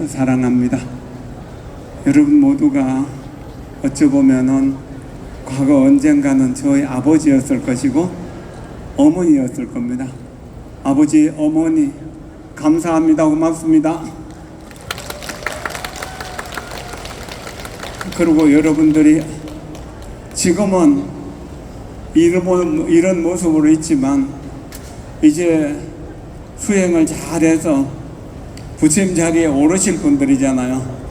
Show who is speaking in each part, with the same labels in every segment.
Speaker 1: 사랑합니다. 여러분 모두가 어쩌보면은 과거 언젠가는 저희 아버지였을 것이고 어머니였을 겁니다. 아버지, 어머니 감사합니다. 고맙습니다. 그리고 여러분들이 지금은 이런 모습으로 있지만 이제 수행을 잘해서 부처님 자리에 오르실 분들이잖아요.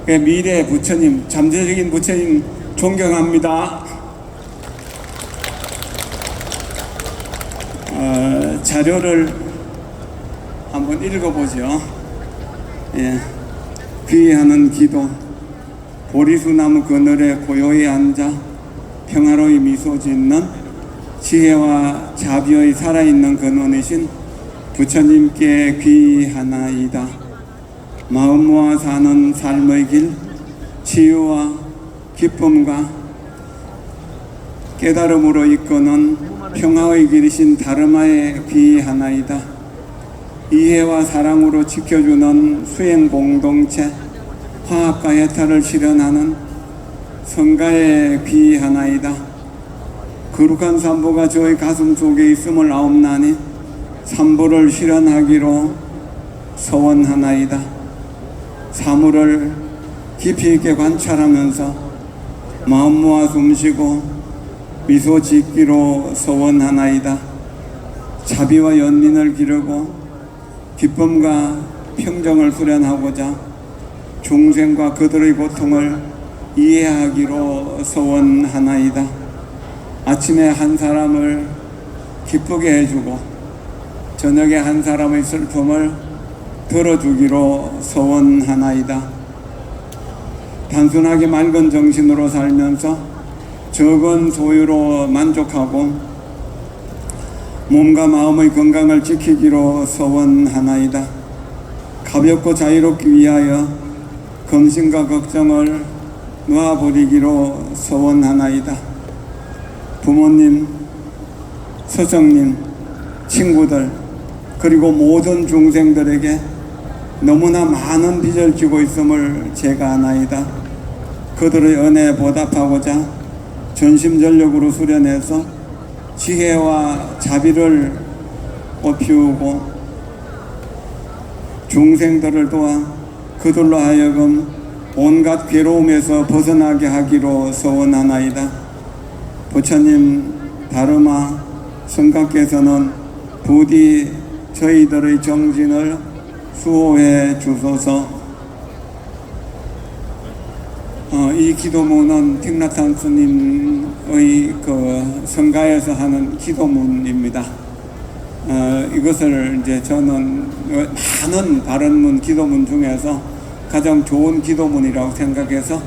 Speaker 1: 미래의 부처님, 잠재적인 부처님 존경합니다. 자료를 한번 읽어보죠. 예. 귀의하는 기도. 보리수나무 그늘에 고요히 앉아 평화로이 미소 짓는 지혜와 자비의 살아있는 근원이신 부처님께 귀의하나이다. 마음 모아 사는 삶의 길, 치유와 기쁨과 깨달음으로 이끄는 평화의 길이신 다르마에 귀의하나이다. 이해와 사랑으로 지켜주는 수행 공동체, 화합과 해탈을 실현하는 성가에 귀의하나이다. 거룩한 삼보가 저의 가슴 속에 있음을 아옵나니 삼보를 실현하기로 서원하나이다. 사물을 깊이 있게 관찰하면서 마음 모아 숨쉬고 미소 짓기로 서원하나이다. 자비와 연민을 기르고 기쁨과 평정을 수련하고자 중생과 그들의 고통을 이해하기로 서원하나이다. 아침에 한 사람을 기쁘게 해주고 저녁에 한 사람의 슬픔을 들어주기로 서원하나이다. 단순하게 맑은 정신으로 살면서 적은 소유로 만족하고 몸과 마음의 건강을 지키기로 서원하나이다. 가볍고 자유롭기 위하여 검심과 걱정을 놓아버리기로 서원하나이다. 부모님, 스승님, 친구들 그리고 모든 중생들에게 너무나 많은 빚을 지고 있음을 제가 아나이다. 그들의 은혜에 보답하고자 전심전력으로 수련해서 지혜와 자비를 꽃피우고 중생들을 도와 그들로 하여금 온갖 괴로움에서 벗어나게 하기로 서원하나이다. 부처님, 다르마, 성각께서는 부디 저희들의 정진을 수호해 주소서. 이 기도문은 틱나탄 스님의 그 성가에서 하는 기도문입니다. 이것을 이제 저는 많은 바른문 기도문 중에서 가장 좋은 기도문이라고 생각해서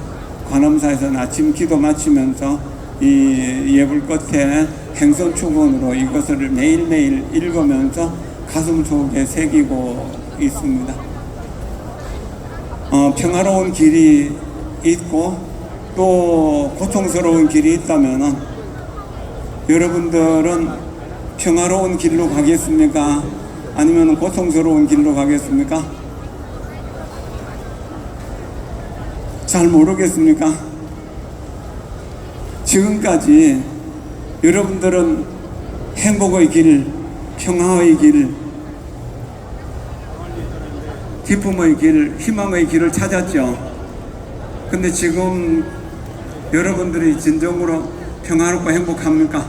Speaker 1: 관음사에서는 아침 기도 마치면서 이 예불 끝에 행선축원으로 이것을 매일매일 읽으면서 가슴 속에 새기고 있습니다. 평화로운 길이 있고 또 고통스러운 길이 있다면 여러분들은 평화로운 길로 가겠습니까? 아니면 고통스러운 길로 가겠습니까? 잘 모르겠습니까? 지금까지 여러분들은 행복의 길, 평화의 길, 기쁨의 길, 희망의 길을 찾았죠. 근데 지금 여러분들이 진정으로 평화롭고 행복합니까?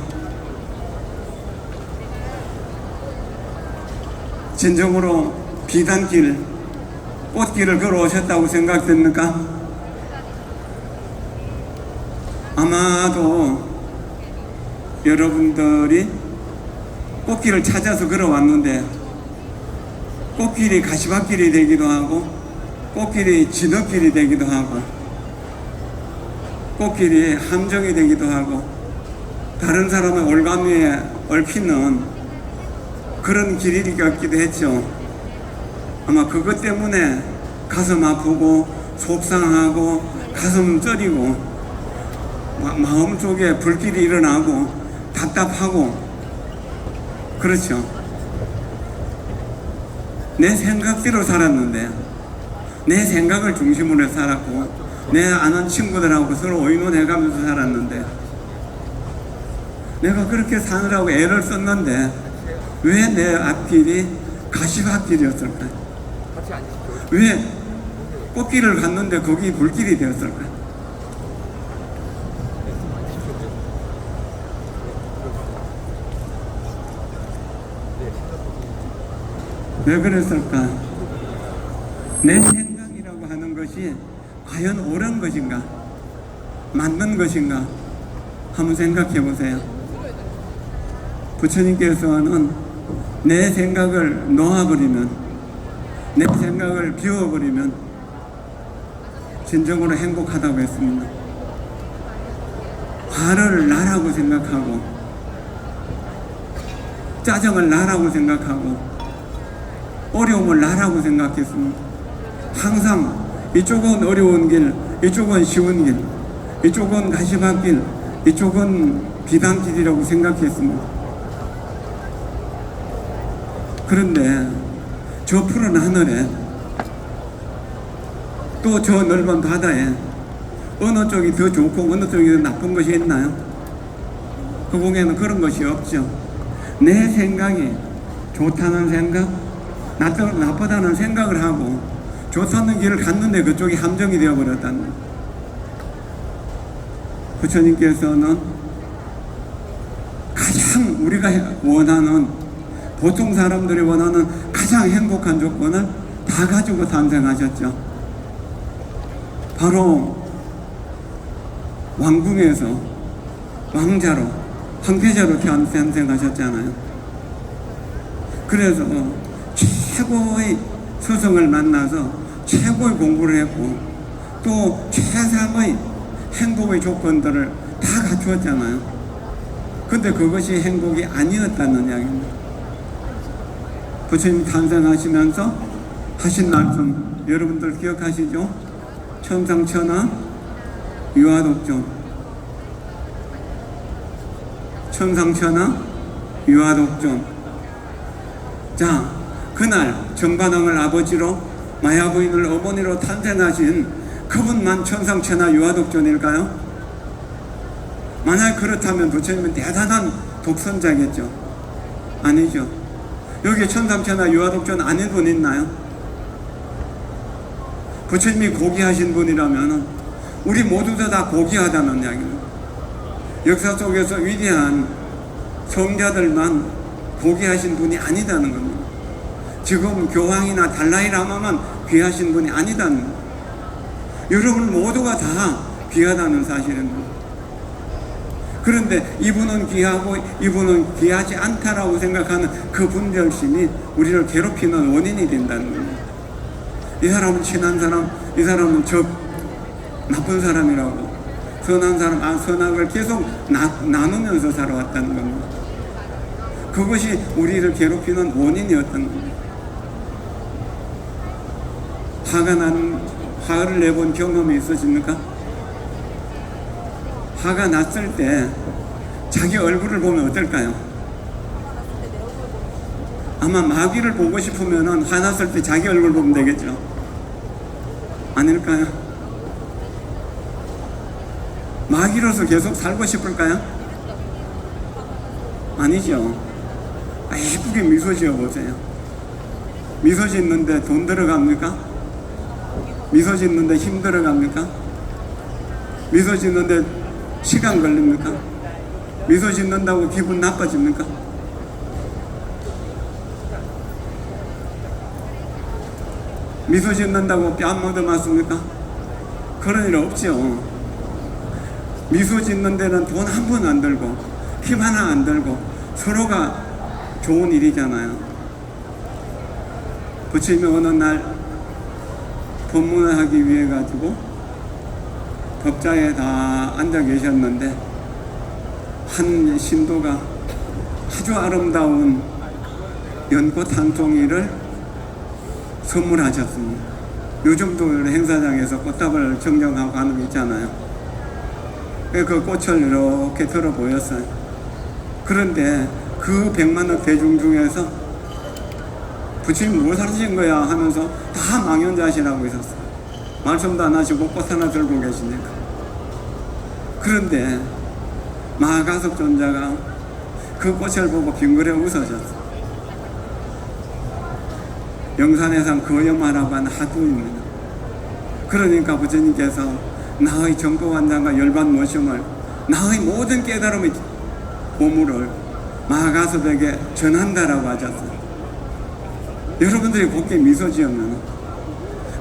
Speaker 1: 진정으로 비단길, 꽃길을 걸어오셨다고 생각됩니까? 아마도 여러분들이 꽃길을 찾아서 걸어왔는데 꽃길이 가시밭길이 되기도 하고 꽃길이 진흙길이 되기도 하고 꽃길이 함정이 되기도 하고 다른 사람의 올가미에 얽히는 그런 길이 같기도 했죠. 아마 그것 때문에 가슴 아프고 속상하고 가슴 쩌리고 마음속에 불길이 일어나고 답답하고 그렇죠. 내 생각대로 살았는데 내 생각을 중심으로 살았고 내 아는 친구들하고 서로 의논해가면서 살았는데 내가 그렇게 사느라고 애를 썼는데 왜 내 앞길이 가시밭길이었을까? 왜 꽃길을 갔는데 거기 불길이 되었을까? 왜 그랬을까? 내 생각이라고 하는 것이 과연 옳은 것인가? 맞는 것인가? 한번 생각해 보세요. 부처님께서는 내 생각을 놓아버리면, 내 생각을 비워버리면 진정으로 행복하다고 했습니다. 화를 나라고 생각하고 짜증을 나라고 생각하고 어려움을 나라고 생각했습니다. 항상 이쪽은 어려운 길, 이쪽은 쉬운 길, 이쪽은 가시밭길, 이쪽은 비단길이라고 생각했습니다. 그런데 저 푸른 하늘에 또 저 넓은 바다에 어느 쪽이 더 좋고 어느 쪽이 더 나쁜 것이 있나요? 그 공에는 그런 것이 없죠. 내 생각이 좋다는 생각, 나쁘다는 생각을 하고 좋다는 길을 갔는데 그쪽이 함정이 되어버렸다는 거예요. 부처님께서는 가장 우리가 원하는, 보통 사람들이 원하는 가장 행복한 조건을 다 가지고 탄생하셨죠. 바로 왕궁에서 왕자로, 황태자로 탄생하셨잖아요. 그래서 최고의 스승을 만나서 최고의 공부를 했고 또 최상의 행복의 조건들을 다 갖추었잖아요. 근데 그것이 행복이 아니었다는 이야기입니다. 부처님 탄생하시면서 하신 말씀 여러분들 기억하시죠? 천상천하 유아독존, 천상천하 유아독존. 자, 그날 정반왕을 아버지로 마야부인을 어머니로 탄생하신 그분만 천상천하 유아독존일까요? 만약 그렇다면 부처님은 대단한 독선자겠죠. 아니죠. 여기 천상천하 유아독존 아닌 분 있나요? 부처님이 고귀하신 분이라면 우리 모두도 다 고귀하다는 이야기입니다. 역사 속에서 위대한 성자들만 고귀하신 분이 아니다는 겁니다. 지금 교황이나 달라이라마만 귀하신 분이 아니다는 겁니다. 여러분 모두가 다 귀하다는 사실입니다. 그런데 이분은 귀하고 이분은 귀하지 않다라고 생각하는 그 분별심이 우리를 괴롭히는 원인이 된다는 겁니다. 이 사람은 친한 사람, 이 사람은 나쁜 사람이라고, 선한 사람, 선한 걸 계속 나누면서 살아왔다는 겁니다. 그것이 우리를 괴롭히는 원인이었던 겁니다. 화를 내본 경험이 있으십니까? 화가 났을 때 자기 얼굴을 보면 어떨까요? 아마 마귀를 보고 싶으면 화났을 때 자기 얼굴 보면 되겠죠. 아닐까요? 마귀로서 계속 살고 싶을까요? 아니죠. 예쁘게 미소 지어 보세요. 미소 짓는데 돈 들어갑니까? 미소 짓는데 힘 들어갑니까? 미소 짓는데 시간 걸립니까? 미소 짓는다고 기분 나빠집니까? 미소 짓는다고 뺨 얻어맞습니까? 그런 일 없죠. 미소 짓는 데는 돈 한 푼 안 들고 힘 하나 안 들고 서로가 좋은 일이잖아요. 부처님이 어느 날 법문을 하기 위해 가지고 법자에 다 앉아 계셨는데 한 신도가 아주 아름다운 연꽃 한 송이를 선물하셨습니다. 요즘도 행사장에서 꽃다발 정정하고 가는 거 있잖아요. 그 꽃을 이렇게 들어 보였어요. 그런데 그 100만원 대중 중에서 부처님 뭘 사주신 거야 하면서 다 망연자실하고 있었어요. 말씀도 안 하시고 꽃 하나 들고 계시니까. 그런데 마가섭 존자가 그 꽃을 보고 빙그레 웃으셨어. 영산에선 거염하라고 하는 하두입니다. 그러니까 부처님께서 나의 정법완장과 열반 모심을, 나의 모든 깨달음의 보물을 마가섭에게 전한다라고 하셨어요. 여러분들이 곱게 미소 지으면,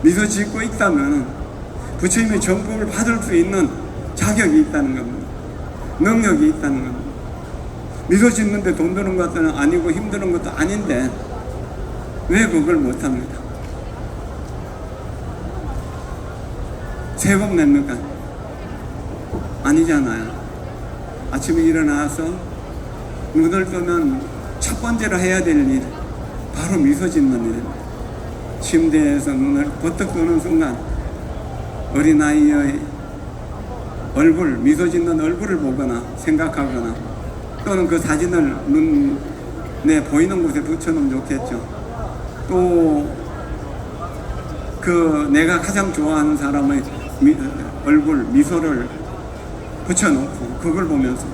Speaker 1: 미소 짓고 있다면 부처님의 정법을 받을 수 있는 자격이 있다는 겁니다. 능력이 있다는 겁니다. 미소 짓는데 돈 드는 것도 아니고 힘드는 것도 아닌데 왜 그걸 못합니까? 세금 냅니까? 아니잖아요. 아침에 일어나서 눈을 뜨면 첫 번째로 해야 될 일, 바로 미소 짓는 일입니다. 침대에서 눈을 버뜩 뜨는 순간 어린아이의 얼굴, 미소 짓는 얼굴을 보거나 생각하거나, 또는 그 사진을 눈에 보이는 곳에 붙여놓으면 좋겠죠. 또 그 내가 가장 좋아하는 사람의 얼굴, 미소를 붙여놓고 그걸 보면서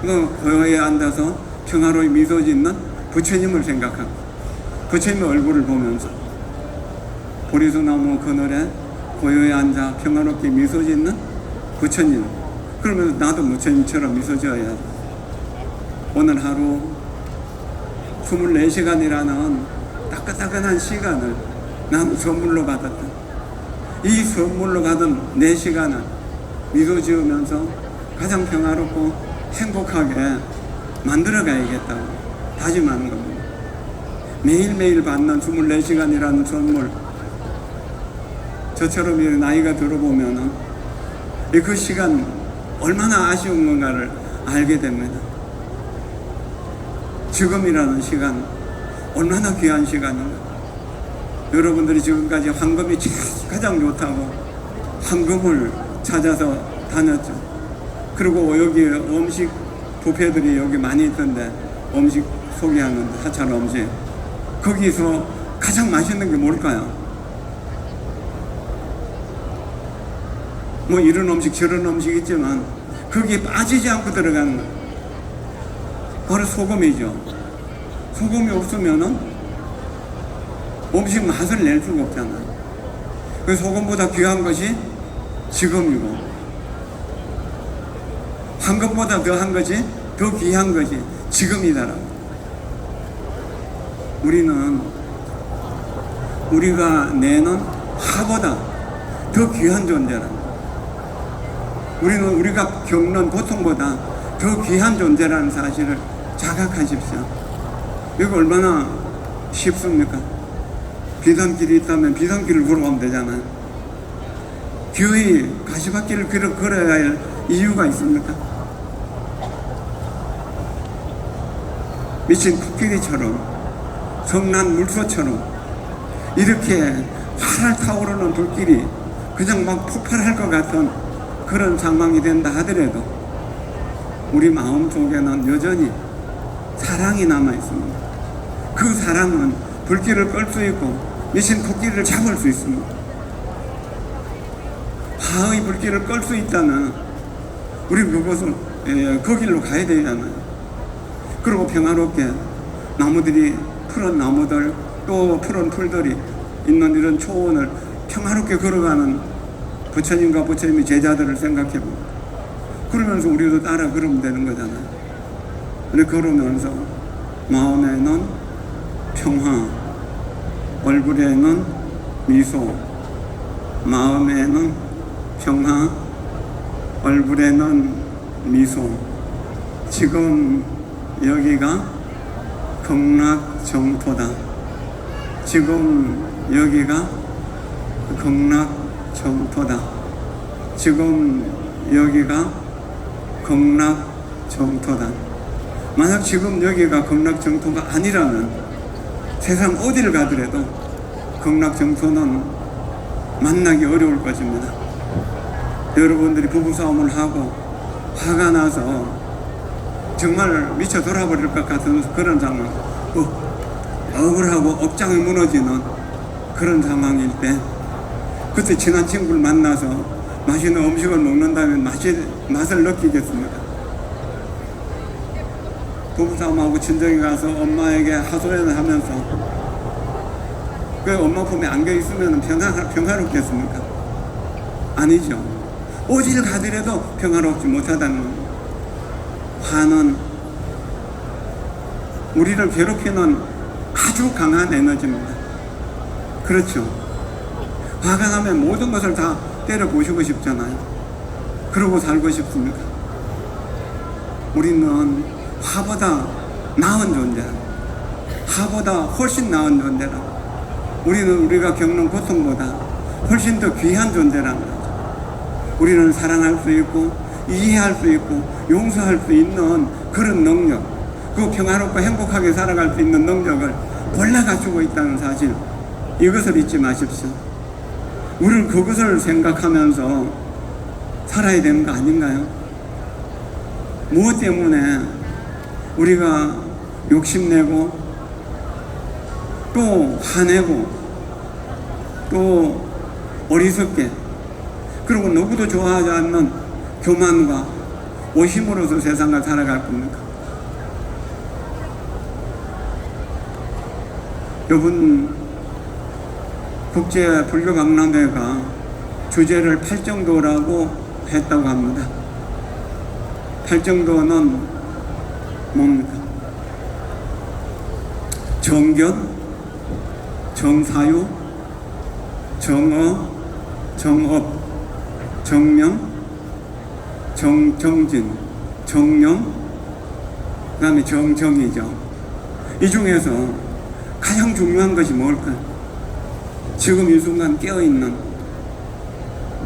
Speaker 1: 고요에 앉아서 평화로이 미소 짓는 부처님을 생각하고 부처님의 얼굴을 보면서 보리수나무 그늘에 고요에 앉아 평화롭게 미소 짓는 부처님, 그러면서 나도 부처님처럼 미소 지어야 돼. 오늘 하루 24시간이라는 따끈따끈한 시간을 난 선물로 받았다. 이 선물로 받은 4시간을 미소 지으면서 가장 평화롭고 행복하게 만들어 가야겠다고 다짐하는 겁니다. 매일매일 받는 24시간이라는 선물, 저처럼 나이가 들어보면 그 시간 얼마나 아쉬운 건가를 알게 됩니다. 지금이라는 시간 얼마나 귀한 시간인가. 여러분들이 지금까지 황금이 가장 좋다고 황금을 찾아서 다녔죠. 그리고 여기 음식 뷔페들이 여기 많이 있던데, 음식 소개하는 사찰 음식, 거기서 가장 맛있는 게 뭘까요? 뭐 이런 음식 저런 음식 있지만 거기에 빠지지 않고 들어가는 거 바로 소금이죠. 소금이 없으면은 음식 맛을 낼 수가 없잖아요. 그 소금보다 귀한 것이 지금이고, 황금보다 더한 것이, 더 귀한 것이 지금이다라고. 우리는 우리가 내는 화보다 더 귀한 존재라. 우리는 우리가 겪는 고통보다 더 귀한 존재라는 사실을 자각하십시오. 이거 얼마나 쉽습니까? 비단길이 있다면 비단길을 걸어가면 되잖아요. 교회 가시밭길을 걸어야 할 이유가 있습니까? 미친 코끼리처럼, 성난 물소처럼 이렇게 활활 타오르는 불길이 그냥 막 폭발할 것 같은 그런 상황이 된다 하더라도 우리 마음 속에는 여전히 사랑이 남아 있습니다. 그 사랑은 불길을 끌 수 있고 미친 코끼리를 잡을 수 있습니다. 화의 불길을 끌 수 있다면 우리 그것은 그 길로 가야 되잖아요. 그리고 평화롭게 나무들이, 푸른 나무들, 또 푸른 풀들이 있는 이런 초원을 평화롭게 걸어가는 부처님과 부처님의 제자들을 생각해보고, 그러면서 우리도 따라 걸으면 되는 거잖아요. 근데 걸으면서 마음에는 평화, 얼굴에는 미소, 마음에는 평화, 얼굴에는 미소. 지금 여기가 극락정토다. 지금 여기가 극락정토다. 지금 여기가 극락정토다. 만약 지금 여기가 극락정토가 아니라면 세상 어디를 가더라도 극락정토는 만나기 어려울 것입니다. 여러분들이 부부싸움을 하고 화가 나서 정말 미쳐 돌아버릴 것 같은 그런 상황, 억울하고 억장이 무너지는 그런 상황일 때 그때 친한 친구를 만나서 맛있는 음식을 먹는다면 맛을 느끼겠습니까? 부부싸움하고 친정에 가서 엄마에게 하소연을 하면서 그 엄마 품에 안겨 있으면 평화롭겠습니까? 아니죠. 오지를 가더라도 평화롭지 못하다는 겁니다. 화는 우리를 괴롭히는 아주 강한 에너지입니다. 그렇죠. 화가 나면 모든 것을 다 때려 부수고 싶잖아요. 그러고 살고 싶습니까? 우리는 화보다 나은 존재라. 화보다 훨씬 나은 존재라. 우리는 우리가 겪는 고통보다 훨씬 더 귀한 존재라는 거죠. 우리는 사랑할 수 있고 이해할 수 있고 용서할 수 있는 그런 능력, 그 평화롭고 행복하게 살아갈 수 있는 능력을 골라 갖추고 있다는 사실, 이것을 잊지 마십시오. 우리는 그것을 생각하면서 살아야 되는 거 아닌가요? 무엇 때문에 우리가 욕심내고 또 화내고 또 어리석게, 그리고 누구도 좋아하지 않는 교만과 오심으로서 세상을 살아갈 겁니까? 이번 국제 불교 박람회가 주제를 팔정도라고 했다고 합니다. 팔정도는 뭡니까? 정견, 정사유, 정어, 정업, 정명, 정진, 정령, 그 다음에 정정이죠. 이 중에서 가장 중요한 것이 뭘까요? 지금 이 순간 깨어있는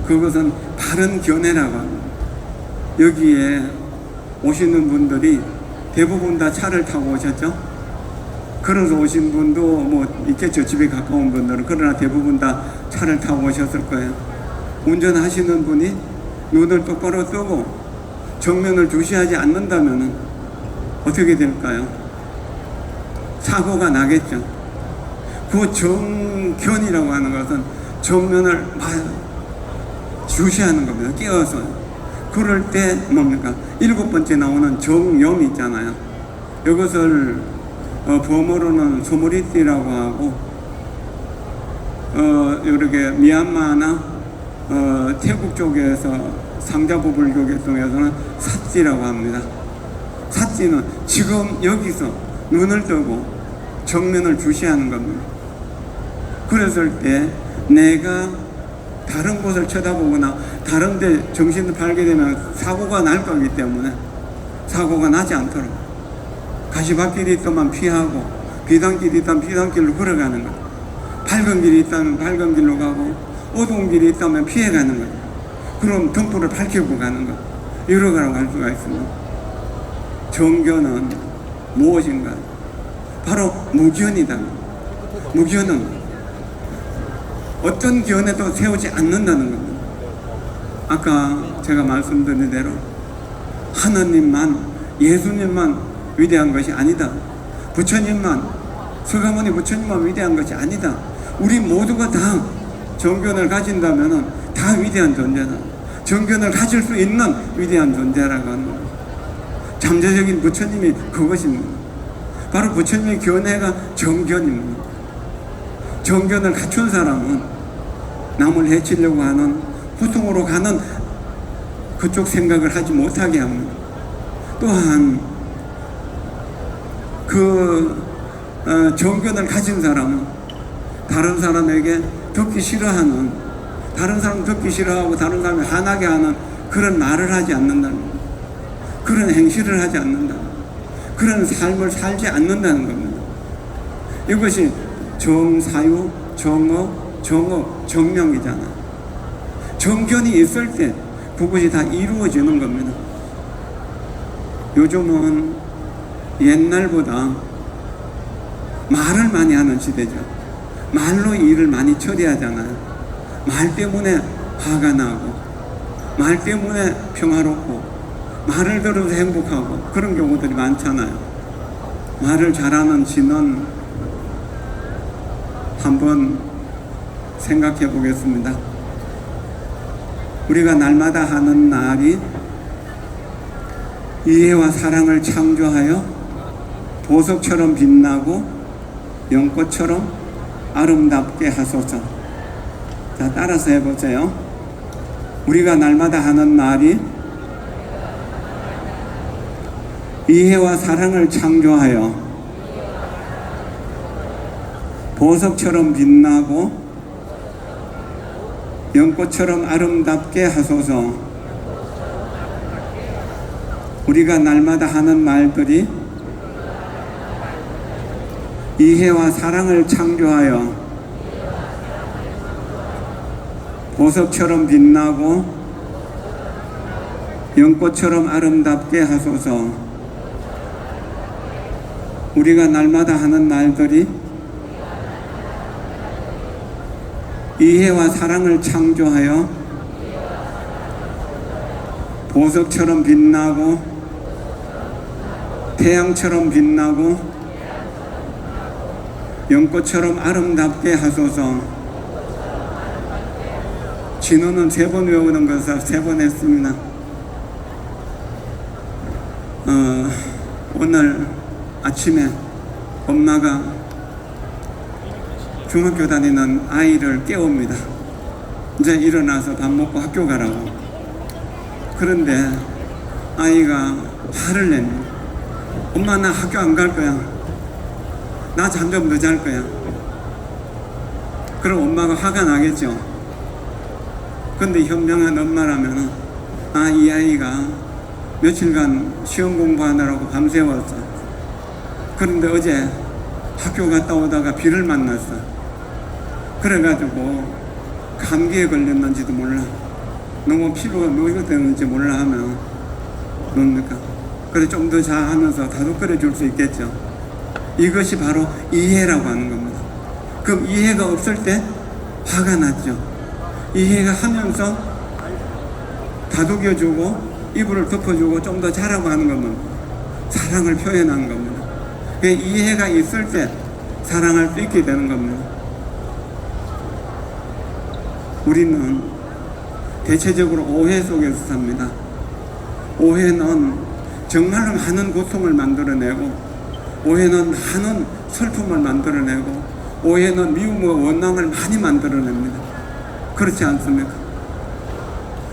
Speaker 1: 그것은 바른 견해라고 합니다. 여기에 오시는 분들이 대부분 다 차를 타고 오셨죠? 걸어서 오신 분도 뭐 있겠죠. 집에 가까운 분들은. 그러나 대부분 다 차를 타고 오셨을 거예요. 운전하시는 분이 눈을 똑바로 뜨고 정면을 주시하지 않는다면 어떻게 될까요? 사고가 나겠죠. 그 정견이라고 하는 것은 정면을 주시하는 겁니다. 깨어서. 그럴 때 뭡니까? 7번째 나오는 정염이 있잖아요. 이것을 범어로는 소머리띠라고 하고, 이렇게 미얀마나 태국 쪽에서 상자부 불교 계통에서는 삿지라고 합니다. 삿지는 지금 여기서 눈을 뜨고 정면을 주시하는 겁니다. 그랬을 때 내가 다른 곳을 쳐다보거나 다른 데 정신을 팔게 되면 사고가 날 거기 때문에 사고가 나지 않도록 가시밭길이 있다면 피하고 비단길이 있다면 비단길로 걸어가는 것, 밝은 길이 있다면 밝은 길로 가고 어두운 길이 있다면 피해가는 것, 그럼 등불을 밝히고 가는 것, 이러가라고 할 수가 있습니다. 정견은 무엇인가? 바로 무견이다. 무견은 어떤 견해도 세우지 않는다는 겁니다. 아까 제가 말씀드린 대로 하느님만, 예수님만 위대한 것이 아니다. 부처님만, 서가모니 부처님만 위대한 것이 아니다. 우리 모두가 다 정견을 가진다면 다 위대한 존재다. 정견을 가질 수 있는 위대한 존재라고 하는 겁니다. 잠재적인 부처님이 그것입니다. 바로 부처님의 견해가 정견입니다. 정견을 갖춘 사람은 남을 해치려고 하는 후통으로 가는 그쪽 생각을 하지 못하게 합니다. 또한 그 정견을 가진 사람은 다른 사람에게 듣기 싫어하는, 다른 사람 듣기 싫어하고 다른 사람을 화나게 하는 그런 말을 하지 않는다는 겁니다. 그런 행실을 하지 않는다. 그런 삶을 살지 않는다는 겁니다. 이것이 정사유, 정어, 정업, 정명이잖아요. 정견이 있을 때 그것이 다 이루어지는 겁니다. 요즘은 옛날보다 말을 많이 하는 시대죠. 말로 일을 많이 처리하잖아요. 말 때문에 화가 나고, 말 때문에 평화롭고, 말을 들어서 행복하고, 그런 경우들이 많잖아요. 말을 잘하는 신은 한번 생각해 보겠습니다. 우리가 날마다 하는 말이 이해와 사랑을 창조하여 보석처럼 빛나고 연꽃처럼 아름답게 하소서. 자, 따라서 해보세요. 우리가 날마다 하는 말이 이해와 사랑을 창조하여 보석처럼 빛나고 연꽃처럼 아름답게 하소서. 우리가 날마다 하는 말들이 이해와 사랑을 창조하여 보석처럼 빛나고 연꽃처럼 아름답게 하소서. 우리가 날마다 하는 말들이 이해와 사랑을 창조하여 보석처럼 빛나고 태양처럼 빛나고 연꽃처럼 아름답게 하소서. 진호는 3번 외우는 것을 3번 했습니다. 오늘 아침에 엄마가 중학교 다니는 아이를 깨웁니다. 이제 일어나서 밥 먹고 학교 가라고. 그런데 아이가 화를 냅니다. 엄마, 나 학교 안 갈 거야. 나 잠좀 더 잘 거야. 그럼 엄마가 화가 나겠죠. 근데 현명한 엄마라면 이 아이가 며칠간 시험 공부하느라고 밤새웠어. 그런데 어제 학교 갔다 오다가 비를 만났어. 그래가지고 감기에 걸렸는지도 몰라. 너무 피로가 뭐가 되는지 몰라 하면 뭡니까? 그래 좀 더 자 하면서 다독거려 줄 수 있겠죠. 이것이 바로 이해라고 하는 겁니다. 그럼 이해가 없을 때 화가 났죠. 이해가 하면서 다독여주고 이불을 덮어주고 좀 더 자라고 하는 것은 사랑을 표현하는 겁니다. 이해가 있을 때 사랑할 수 있게 되는 겁니다. 우리는 대체적으로 오해 속에서 삽니다. 오해는 정말로 많은 고통을 만들어내고, 오해는 많은 슬픔을 만들어내고, 오해는 미움과 원망을 많이 만들어냅니다. 그렇지 않습니까?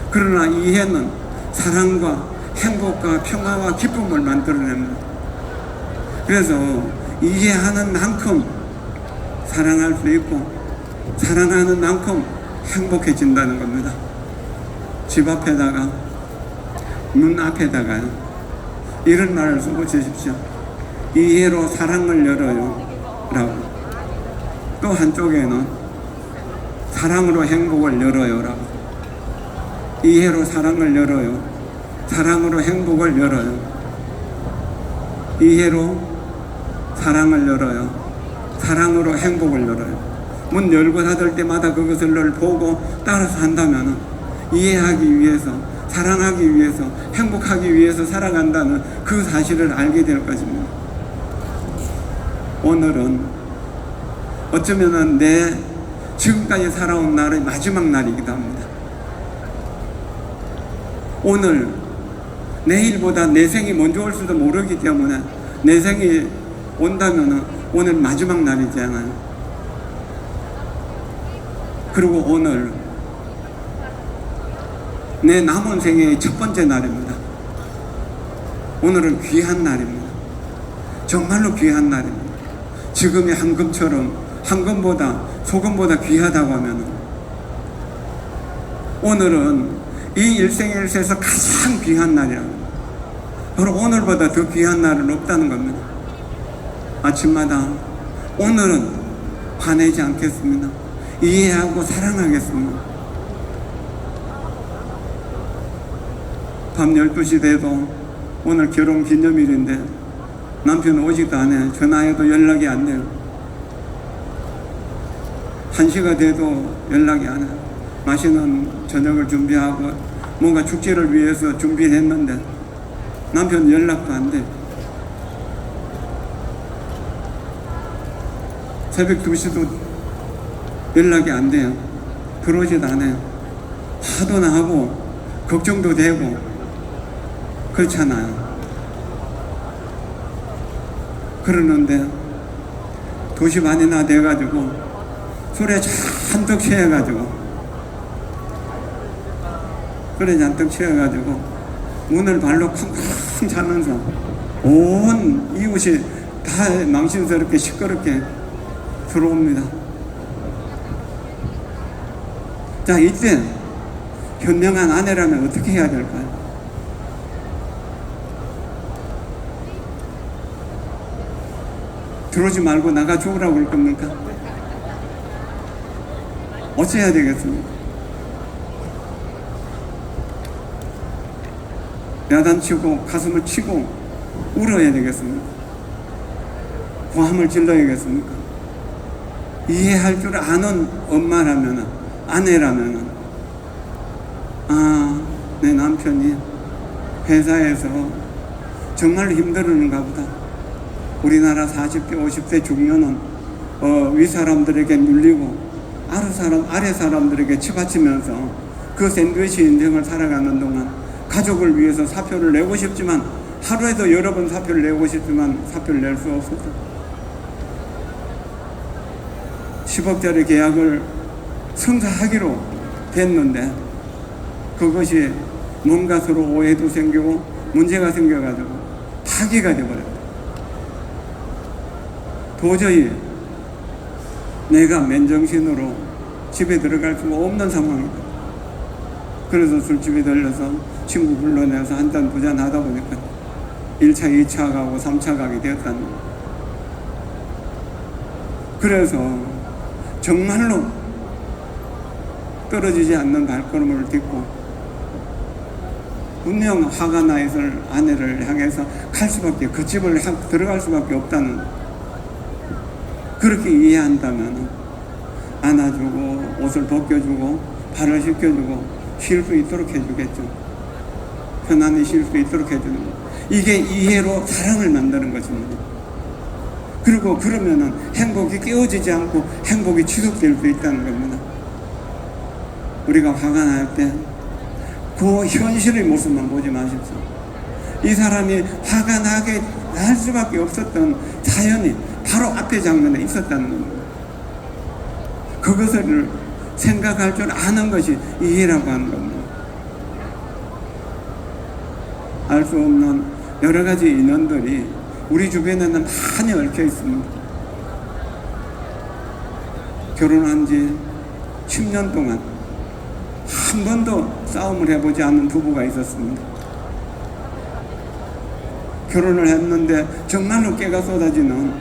Speaker 1: 그러나 이해는 사랑과 행복과 평화와 기쁨을 만들어냅니다. 그래서 이해하는 만큼 사랑할 수 있고, 사랑하는 만큼 행복해진다는 겁니다. 집 앞에다가, 문 앞에다가요, 이런 말을 쓰고 주십시오. 이해로 사랑을 열어요 라고. 또 한쪽에는 사랑으로 행복을 열어요 라고. 이해로 사랑을 열어요, 사랑으로 행복을 열어요. 이해로 사랑을 열어요, 사랑으로 행복을 열어요. 문 열고 닫을 때마다 그것을 늘 보고 따라서 한다면 이해하기 위해서, 사랑하기 위해서, 행복하기 위해서 살아간다는 그 사실을 알게 될 것입니다. 오늘은 어쩌면 내 지금까지 살아온 날의 마지막 날이기도 합니다. 오늘, 내일보다 내 생이 먼저 올 수도 모르기 때문에 내 생이 온다면 오늘 마지막 날이잖아요. 그리고 오늘 내 남은 생애의 첫 번째 날입니다. 오늘은 귀한 날입니다. 정말로 귀한 날입니다. 지금의 황금처럼, 황금보다 소금보다 귀하다고 하면 오늘은 이 일생일세에서 가장 귀한 날이라고. 바로 오늘보다 더 귀한 날은 없다는 겁니다. 아침마다 오늘은 화내지 않겠습니다. 이해하고 사랑하겠습니다. 밤 12시 돼도 오늘 결혼 기념일인데 남편은 오지도 않아요. 전화해도 연락이 안 돼요. 1시가 돼도 연락이 안 해요. 맛있는 저녁을 준비하고 뭔가 축제를 위해서 준비했는데 남편 연락도 안 돼. 새벽 2시도 연락이 안 돼요. 들어오지도 않아요. 화도 나고 걱정도 되고 그렇잖아요. 그러는데 2시 반이나 돼가지고 술에 잔뜩 취해가지고 문을 발로 쿵쿵 차면서 온 이웃이 다 망신스럽게 시끄럽게 들어옵니다. 자, 이때 현명한 아내라면 어떻게 해야 될까요? 들어오지 말고 나가 죽으라고 그럴 겁니까? 어찌해야 되겠습니까? 야단치고 가슴을 치고 울어야 되겠습니까? 고함을 질러야겠습니까? 이해할 줄 아는 엄마라면, 아내라면, 아, 내 남편이 회사에서 정말로 힘들었는가 보다. 우리나라 40대, 50대 중년은 윗사람들에게 눌리고 아래 사람들에게 치받치면서 그 샌드위치 인생을 살아가는 동안 가족을 위해서 사표를 내고 싶지만, 하루에도 여러 번 사표를 내고 싶지만 사표를 낼 수 없었다. 10억짜리 계약을 성사하기로 됐는데 그것이 뭔가 서로 오해도 생기고 문제가 생겨가지고 파기가 되어버렸다. 도저히 내가 맨정신으로 집에 들어갈 수가 없는 상황이다. 그래서 술집에 들려서 친구 불러내서 한잔 두잔 하다 보니까 1차, 2차 가고 3차 가게 되었다는 거예요. 그래서 정말로 떨어지지 않는 발걸음을 딛고 분명 화가 나 있을 아내를 향해서 갈 수밖에, 그 집을 들어갈 수밖에 없다는, 그렇게 이해한다면 안아주고 옷을 벗겨주고 발을 씻겨주고 쉴 수 있도록 해주겠죠. 편안히 쉴 수 있도록 해주는 거. 이게 이해로 사랑을 만드는 것입니다. 그리고 그러면은 행복이 깨어지지 않고 행복이 지속될 수 있다는 겁니다. 우리가 화가 날 때 그 현실의 모습만 보지 마십시오. 이 사람이 화가 나게 날 수밖에 없었던 사연이 바로 앞에 장면에 있었다는 겁니다. 그것을 생각할 줄 아는 것이 이해라고 하는 겁니다. 알 수 없는 여러 가지 인연들이 우리 주변에는 많이 얽혀 있습니다. 결혼한 지 10년 동안 한 번도 싸움을 해보지 않은 부부가 있었습니다. 결혼을 했는데 정말로 깨가 쏟아지는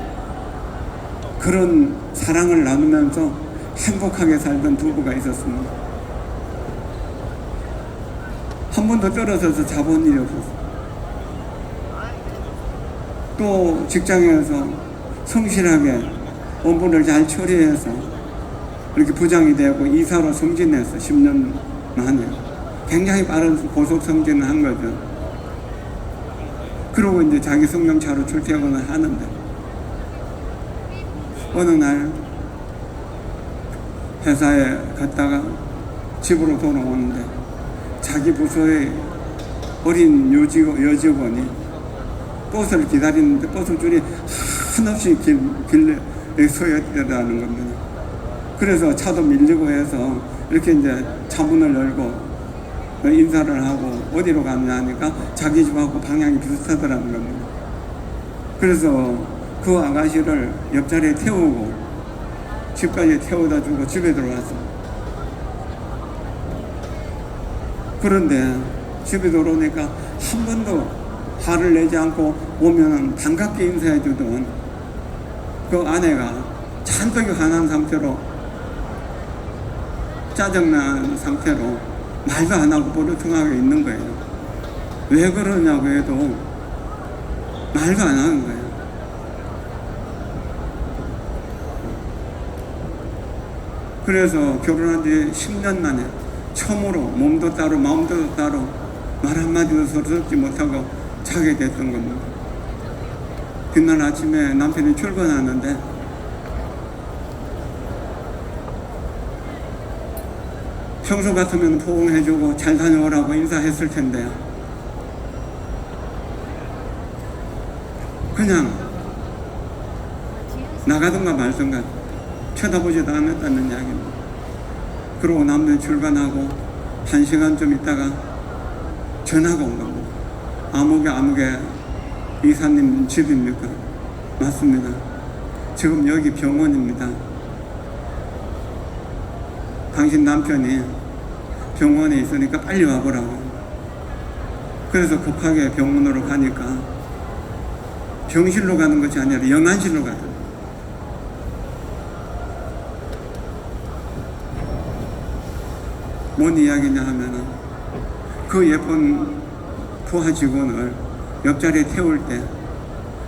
Speaker 1: 그런 사랑을 나누면서 행복하게 살던 부부가 있었습니다. 한 번도 떨어져서 자본 일이 없었어요. 또 직장에서 성실하게 업무를 잘 처리해서 이렇게 부장이 되고 이사로 승진해서 10년 만에 굉장히 빠른 고속 승진을 한 거죠. 그러고 이제 자기 승용차로 출퇴근을 하는데 어느 날 회사에 갔다가 집으로 돌아오는데 자기 부서의 어린 여직원이 버스를 기다리는데 버스 줄이 한없이 길에 서 있다는 겁니다. 그래서 차도 밀리고 해서 이렇게 이제 차문을 열고 인사를 하고 어디로 가느냐 하니까 자기 집하고 방향이 비슷하더라는 겁니다. 그래서 그 아가씨를 옆자리에 태우고 집까지 태워다 주고 집에 들어왔습니다. 그런데 집에 들어오니까 한 번도 화를 내지 않고 오면은 반갑게 인사해 주던 그 아내가 잔뜩 화난 상태로, 짜증난 상태로 말도 안 하고 버릇통하게 있는 거예요. 왜 그러냐고 해도 말도 안 하는 거예요. 그래서 결혼한 지 10년 만에 처음으로 몸도 따로 마음도 따로 말 한마디도 서로 섞지 못하고 자게 됐던 겁니다. 그날 아침에 남편이 출근하는데 평소 같으면 포옹해주고 잘 다녀오라고 인사했을 텐데요. 그냥 나가든가 말든가 쳐다보지도 않았다는 이야기입니다. 그러고 남들 출근하고 1시간 좀 있다가 전화가 온 겁니다. 아무개 이사님 집입니까? 맞습니다. 지금 여기 병원입니다. 당신 남편이 병원에 있으니까 빨리 와보라고. 그래서 급하게 병원으로 가니까 병실로 가는 것이 아니라 영안실로 가더라고요. 뭔 이야기냐 하면은 그 예쁜 부하 직원을 옆자리에 태울 때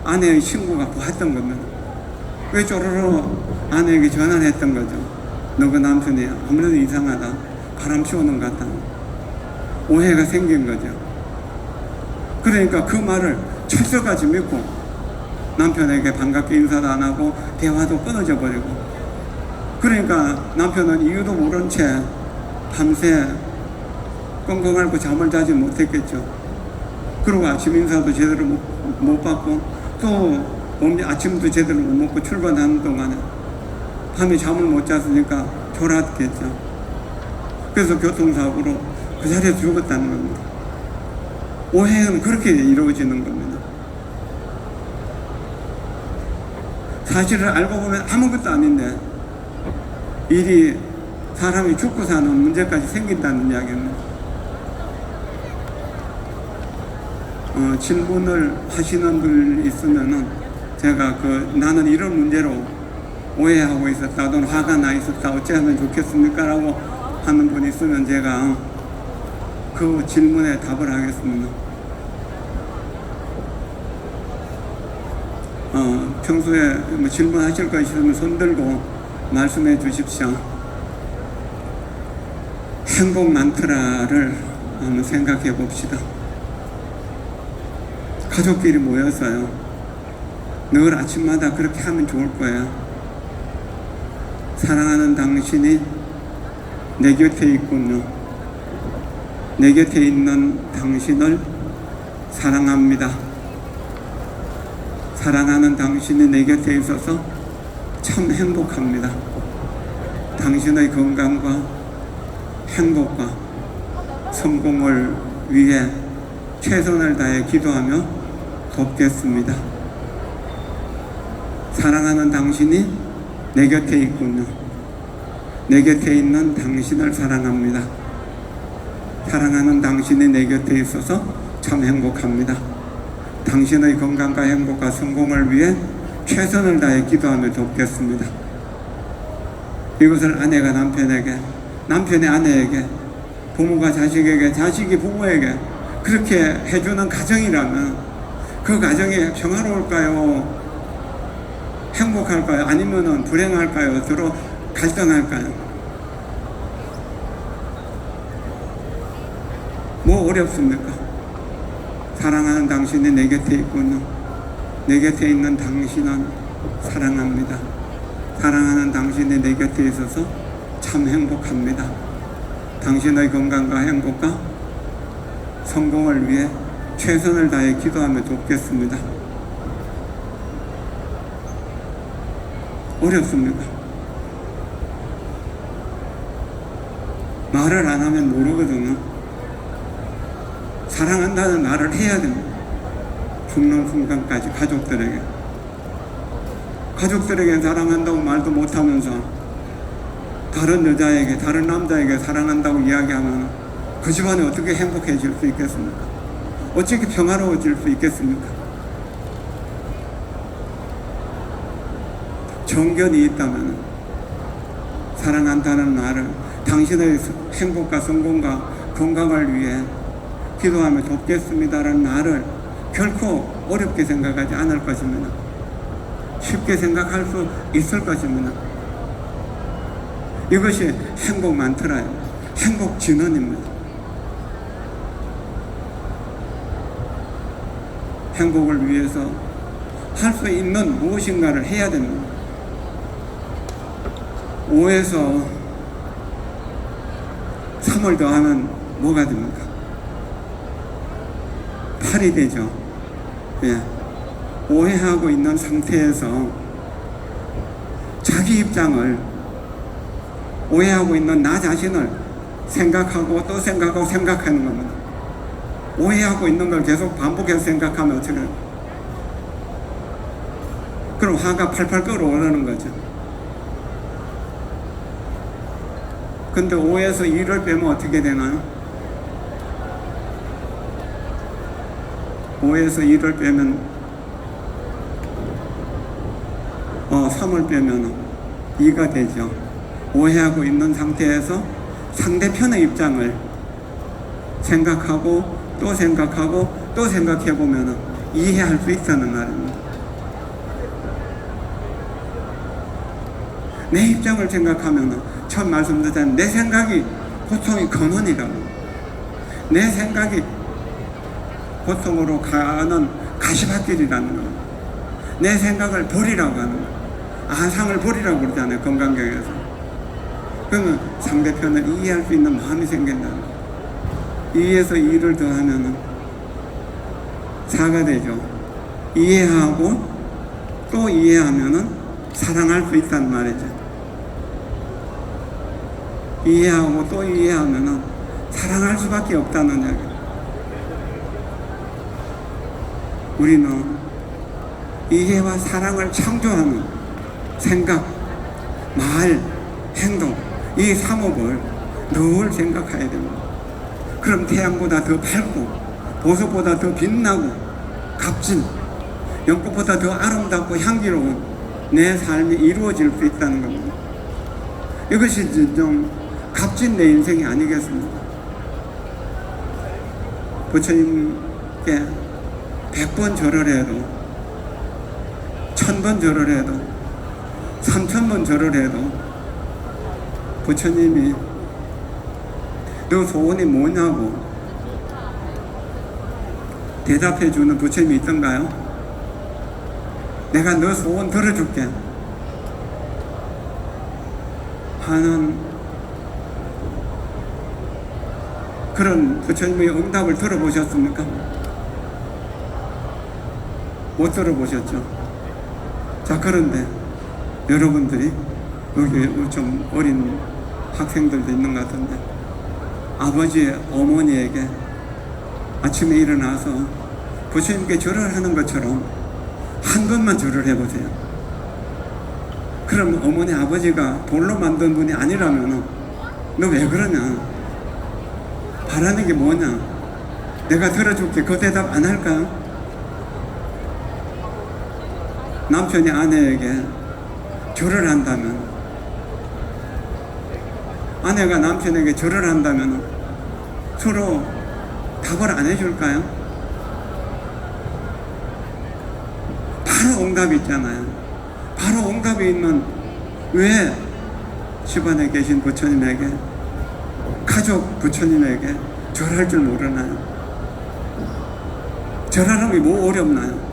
Speaker 1: 아내의 친구가 보았던 겁니다. 왜 쪼르르 아내에게 전화를 했던 거죠. 너 그 남편이 아무래도 이상하다. 바람 피우는 것 같다. 오해가 생긴 거죠. 그러니까 그 말을 철석같이 믿고 남편에게 반갑게 인사도 안 하고 대화도 끊어져 버리고, 그러니까 남편은 이유도 모른 채 밤새 끙끙 앓고 잠을 자지 못했겠죠. 그리고 아침 인사도 제대로 못 받고 또 아침도 제대로 못 먹고 출근하는 동안에 밤에 잠을 못 잤으니까 졸았겠죠. 그래서 교통사고로 그 자리에서 죽었다는 겁니다. 오해는 그렇게 이루어지는 겁니다. 사실을 알고 보면 아무것도 아닌데 일이 사람이 죽고 사는 문제까지 생긴다는 이야기입니다. 질문을 하시는 분 있으면은 제가 나는 이런 문제로 오해하고 있었다, 또는 화가 나 있었다, 어찌하면 좋겠습니까? 라고 하는 분 있으면 제가 그 질문에 답을 하겠습니다. 평소에 뭐 질문하실 거 있으면 손 들고 말씀해 주십시오. 행복 만트라를 한번 생각해 봅시다. 가족끼리 모여서요, 늘 아침마다 그렇게 하면 좋을 거예요. 사랑하는 당신이 내 곁에 있군요. 내 곁에 있는 당신을 사랑합니다. 사랑하는 당신이 내 곁에 있어서 참 행복합니다. 당신의 건강과 행복과 성공을 위해 최선을 다해 기도하며 돕겠습니다. 사랑하는 당신이 내 곁에 있군요. 내 곁에 있는 당신을 사랑합니다. 사랑하는 당신이 내 곁에 있어서 참 행복합니다. 당신의 건강과 행복과 성공을 위해 최선을 다해 기도하며 돕겠습니다. 이것을 아내가 남편에게, 남편이 아내에게, 부모가 자식에게, 자식이 부모에게 그렇게 해주는 가정이라면 그 가정이 평화로울까요? 행복할까요? 아니면은 불행할까요? 서로 갈등할까요? 뭐 어렵습니까? 사랑하는 당신이 내 곁에 있군요. 내 곁에 있는 당신은 사랑합니다. 사랑하는 당신이 내 곁에 있어서 참 행복합니다. 당신의 건강과 행복과 성공을 위해 최선을 다해 기도하며 돕겠습니다. 어렵습니까? 말을 안 하면 모르거든요. 사랑한다는 말을 해야 됩니다. 죽는 순간까지 가족들에게 사랑한다고 말도 못하면서 다른 여자에게, 다른 남자에게 사랑한다고 이야기하면 그 집안이 어떻게 행복해질 수 있겠습니까? 어떻게 평화로워질 수 있겠습니까? 정견이 있다면 사랑한다는 말을, 당신의 행복과 성공과 건강을 위해 기도하며 돕겠습니다라는 말을 결코 어렵게 생각하지 않을 것입니다. 쉽게 생각할 수 있을 것입니다. 이것이 행복 만트라예요. 행복 진언입니다. 행복을 위해서 할 수 있는 무엇인가를 해야 됩니다. 오해서 3을 더하면 뭐가 됩니까? 8이 되죠. 예. 오해하고 있는 상태에서 자기 입장을, 오해하고 있는 나 자신을 생각하고 또 생각하고 생각하는 겁니다. 오해하고 있는 걸 계속 반복해서 생각하면 어떻게 돼요? 그럼 화가 팔팔 끓어오르는 거죠. 근데 5에서 2를 빼면 어떻게 되나요? 5에서 2를 빼면 3을 빼면 2가 되죠. 오해하고 있는 상태에서 상대편의 입장을 생각하고 또 생각하고 또 생각해 보면 이해할 수 있다는 말입니다. 내 입장을 생각하면 처음 말씀드렸잖아요. 내 생각이 고통의 근원이라고. 내 생각이 고통으로 가는 가시밭길이라는 거예요. 내 생각을 버리라고 하는 거예요. 아상을 버리라고 그러잖아요. 건강경에서. 그러면 상대편을 이해할 수 있는 마음이 생긴다는 거예요. 2에서 2를 더하면 4가 되죠. 이해하고 또 이해하면 사랑할 수 있다는 말이죠. 이해하고 또 이해하면 사랑할 수밖에 없다는 이야기예요. 우리는 이해와 사랑을 창조하는 생각, 말, 행동, 이 삼업을 늘 생각해야 됩니다. 그럼 태양보다 더 밝고 보석보다 더 빛나고 값진 연꽃보다 더 아름답고 향기로운 내 삶이 이루어질 수 있다는 겁니다. 이것이 좀 값진 내 인생이 아니겠습니까? 부처님께 100번 절을 해도 1000번 절을 해도 3000번 절을 해도 부처님이 너 소원이 뭐냐고 대답해 주는 부처님이 있던가요? 내가 너 소원 들어줄게 하는 그런 부처님의 응답을 들어보셨습니까? 못 들어보셨죠? 자, 그런데 여러분들이 여기 좀 어린 학생들도 있는 것 같은데 아버지의 어머니에게 아침에 일어나서 부처님께 절을 하는 것처럼 한 번만 절을 해보세요. 그럼 어머니 아버지가 돌로 만든 분이 아니라면 너 왜 그러냐? 바라는 게 뭐냐? 내가 들어줄게. 그 대답 안 할까? 남편이 아내에게 절을 한다면, 아내가 남편에게 절을 한다면 서로 답을 안 해줄까요? 바로 응답이 있잖아요. 바로 응답이 있는 왜 집안에 계신 부처님에게, 가족 부처님에게 절할 줄 모르나요? 절하는 게 뭐 어렵나요?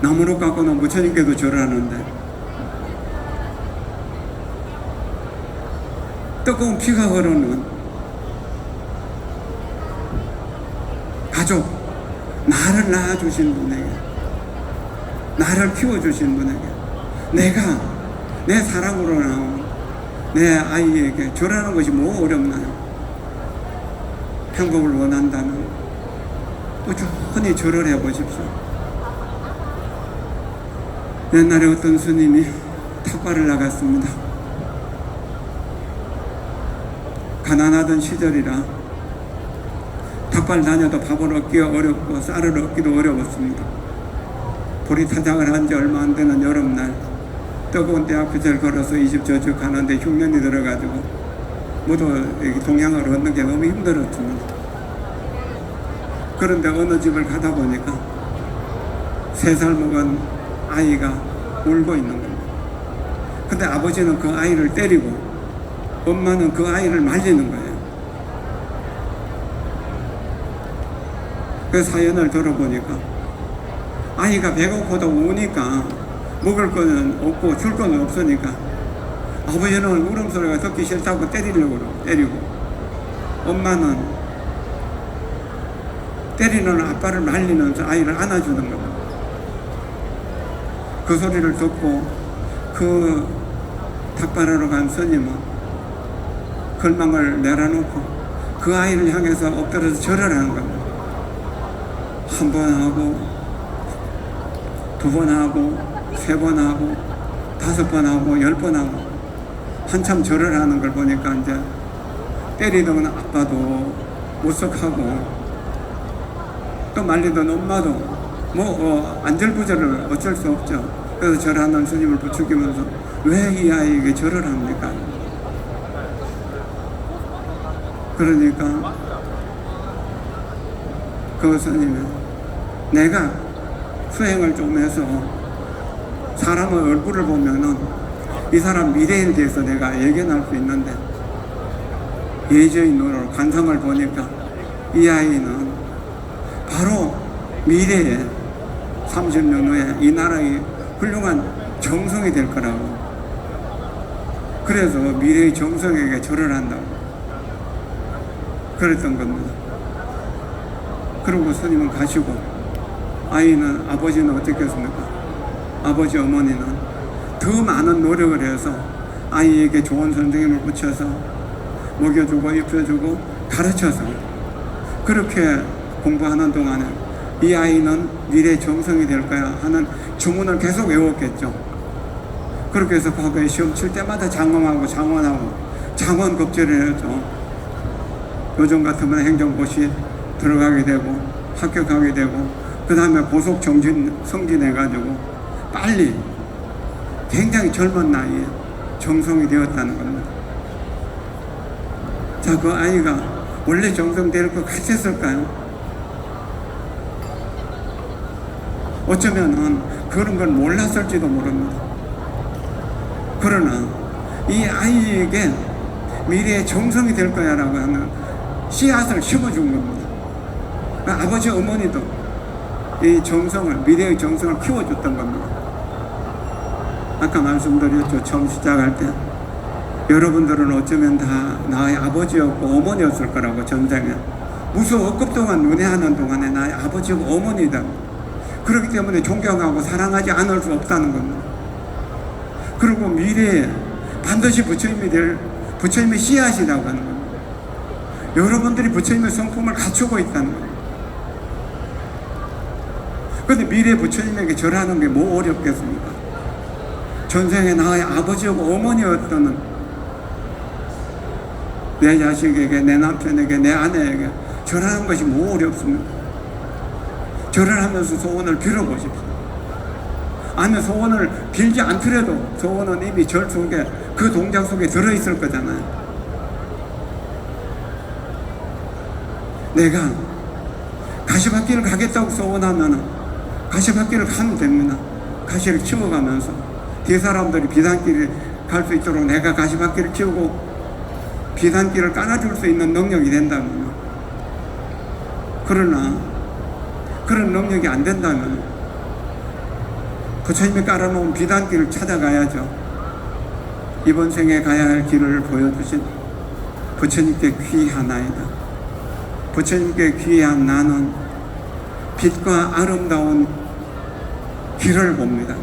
Speaker 1: 나무로 깎아놓은 부처님께도 절하는데 뜨거운 피가 흐르는 가족, 나를 낳아주신 분에게, 나를 키워주신 분에게, 내가 내 사랑으로 나온 내 아이에게 절하는 것이 뭐 어렵나요? 행복을 원한다면 꾸준히 절을 해보십시오. 옛날에 어떤 스님이 탁발을 나갔습니다. 가난하던 시절이라 탁발 다녀도 밥을 얻기가 어렵고 쌀을 얻기도 어려웠습니다. 보리타장을 한 지 얼마 안 되는 여름날 뜨거운 대학교를 걸어서 이 집 저 집 가는데 흉년이 들어가지고 모두 동양을 얻는 게 너무 힘들었습니다. 그런데 어느 집을 가다 보니까 3살 먹은 아이가 울고 있는 겁니다. 근데 아버지는 그 아이를 때리고 엄마는 그 아이를 말리는 거예요. 그 사연을 들어보니까 아이가 배고프다 우니까 먹을 거는 없고 줄 거는 없으니까 아버지는 울음소리가 듣기 싫다고 때리려고 그러고 때리고 엄마는 때리는 아빠를 말리면서 아이를 안아주는 겁니다. 그 소리를 듣고 그 닭발하러 간 스님은 걸망을 내려놓고 그 아이를 향해서 엎드려서 절을 하는 겁니다. 한 번 하고, 두 번 하고, 세 번 하고, 5번 하고, 10번 하고, 한참 절을 하는 걸 보니까 이제 때리던 아빠도 못석하고 또 말리던 엄마도 안절부절을 어쩔 수 없죠. 그래서 절하는 스님을 부추기면서 왜 이 아이에게 절을 합니까? 그러니까 그 스님은 내가 수행을 좀 해서 사람의 얼굴을 보면은 이 사람 미래에 대해서 내가 예견할 수 있는데 예저인으로 관상을 보니까 이 아이는 바로 미래에 30년 후에 이 나라의 훌륭한 정성이 될 거라고. 그래서 미래의 정성에게 절을 한다고 그랬던 겁니다. 그리고 스님은 가시고 아이는 아버지는 어떻게 했습니까? 아버지 어머니는 더 많은 노력을 해서 아이에게 좋은 선생님을 붙여서 먹여주고 입혀주고 가르쳐서 그렇게 공부하는 동안에 이 아이는 미래의 정성이 될 거야 하는 주문을 계속 외웠겠죠. 그렇게 해서 과거에 시험 칠 때마다 장엄하고 장원 급제를 했죠. 요즘 같으면 행정고시 들어가게 되고 합격하게 되고 그 다음에 고속 승진해가지고 빨리 굉장히 젊은 나이에 정성이 되었다는 겁니다. 자, 그 아이가 원래 정성될 것 같았을까요? 어쩌면은 그런 건 몰랐을지도 모릅니다. 그러나 이 아이에게 미래의 정성이 될 거야 라고 하는 씨앗을 심어준 겁니다. 그러니까 아버지 어머니도 이 정성을, 미래의 정성을 키워줬던 겁니다. 아까 말씀드렸죠. 처음 시작할 때 여러분들은 어쩌면 다 나의 아버지였고 어머니였을 거라고. 전생에 무수 억급 동안 눈회하는 동안에 나의 아버지고 어머니다. 그렇기 때문에 존경하고 사랑하지 않을 수 없다는 겁니다. 그리고 미래에 반드시 부처님이 될 부처님의 씨앗이라고 하는 겁니다. 여러분들이 부처님의 성품을 갖추고 있다는 겁니다. 그런데 미래 부처님에게 절하는 게 뭐 어렵겠습니까? 전생에 나의 아버지하고 어머니였던 내 자식에게, 내 남편에게, 내 아내에게 절하는 것이 뭐 어렵습니까? 절을 하면서 소원을 빌어보십시오. 아니면 소원을 빌지 않더라도 소원은 이미 절 속에, 그 동작 속에 들어있을 거잖아요. 내가 가시밭길을 가겠다고 소원하면 가시밭길을 가면 됩니다. 가시를 치워가면서 뒤 사람들이 비단길을 갈 수 있도록 내가 가시밭길을 치우고 비단길을 깔아줄 수 있는 능력이 된다면, 그러나 그런 능력이 안 된다면 부처님이 깔아놓은 비단길을 찾아가야죠. 이번 생에 가야 할 길을 보여주신 부처님께 귀하나이다. 부처님께 귀한 나는 빛과 아름다운 길을 봅니다.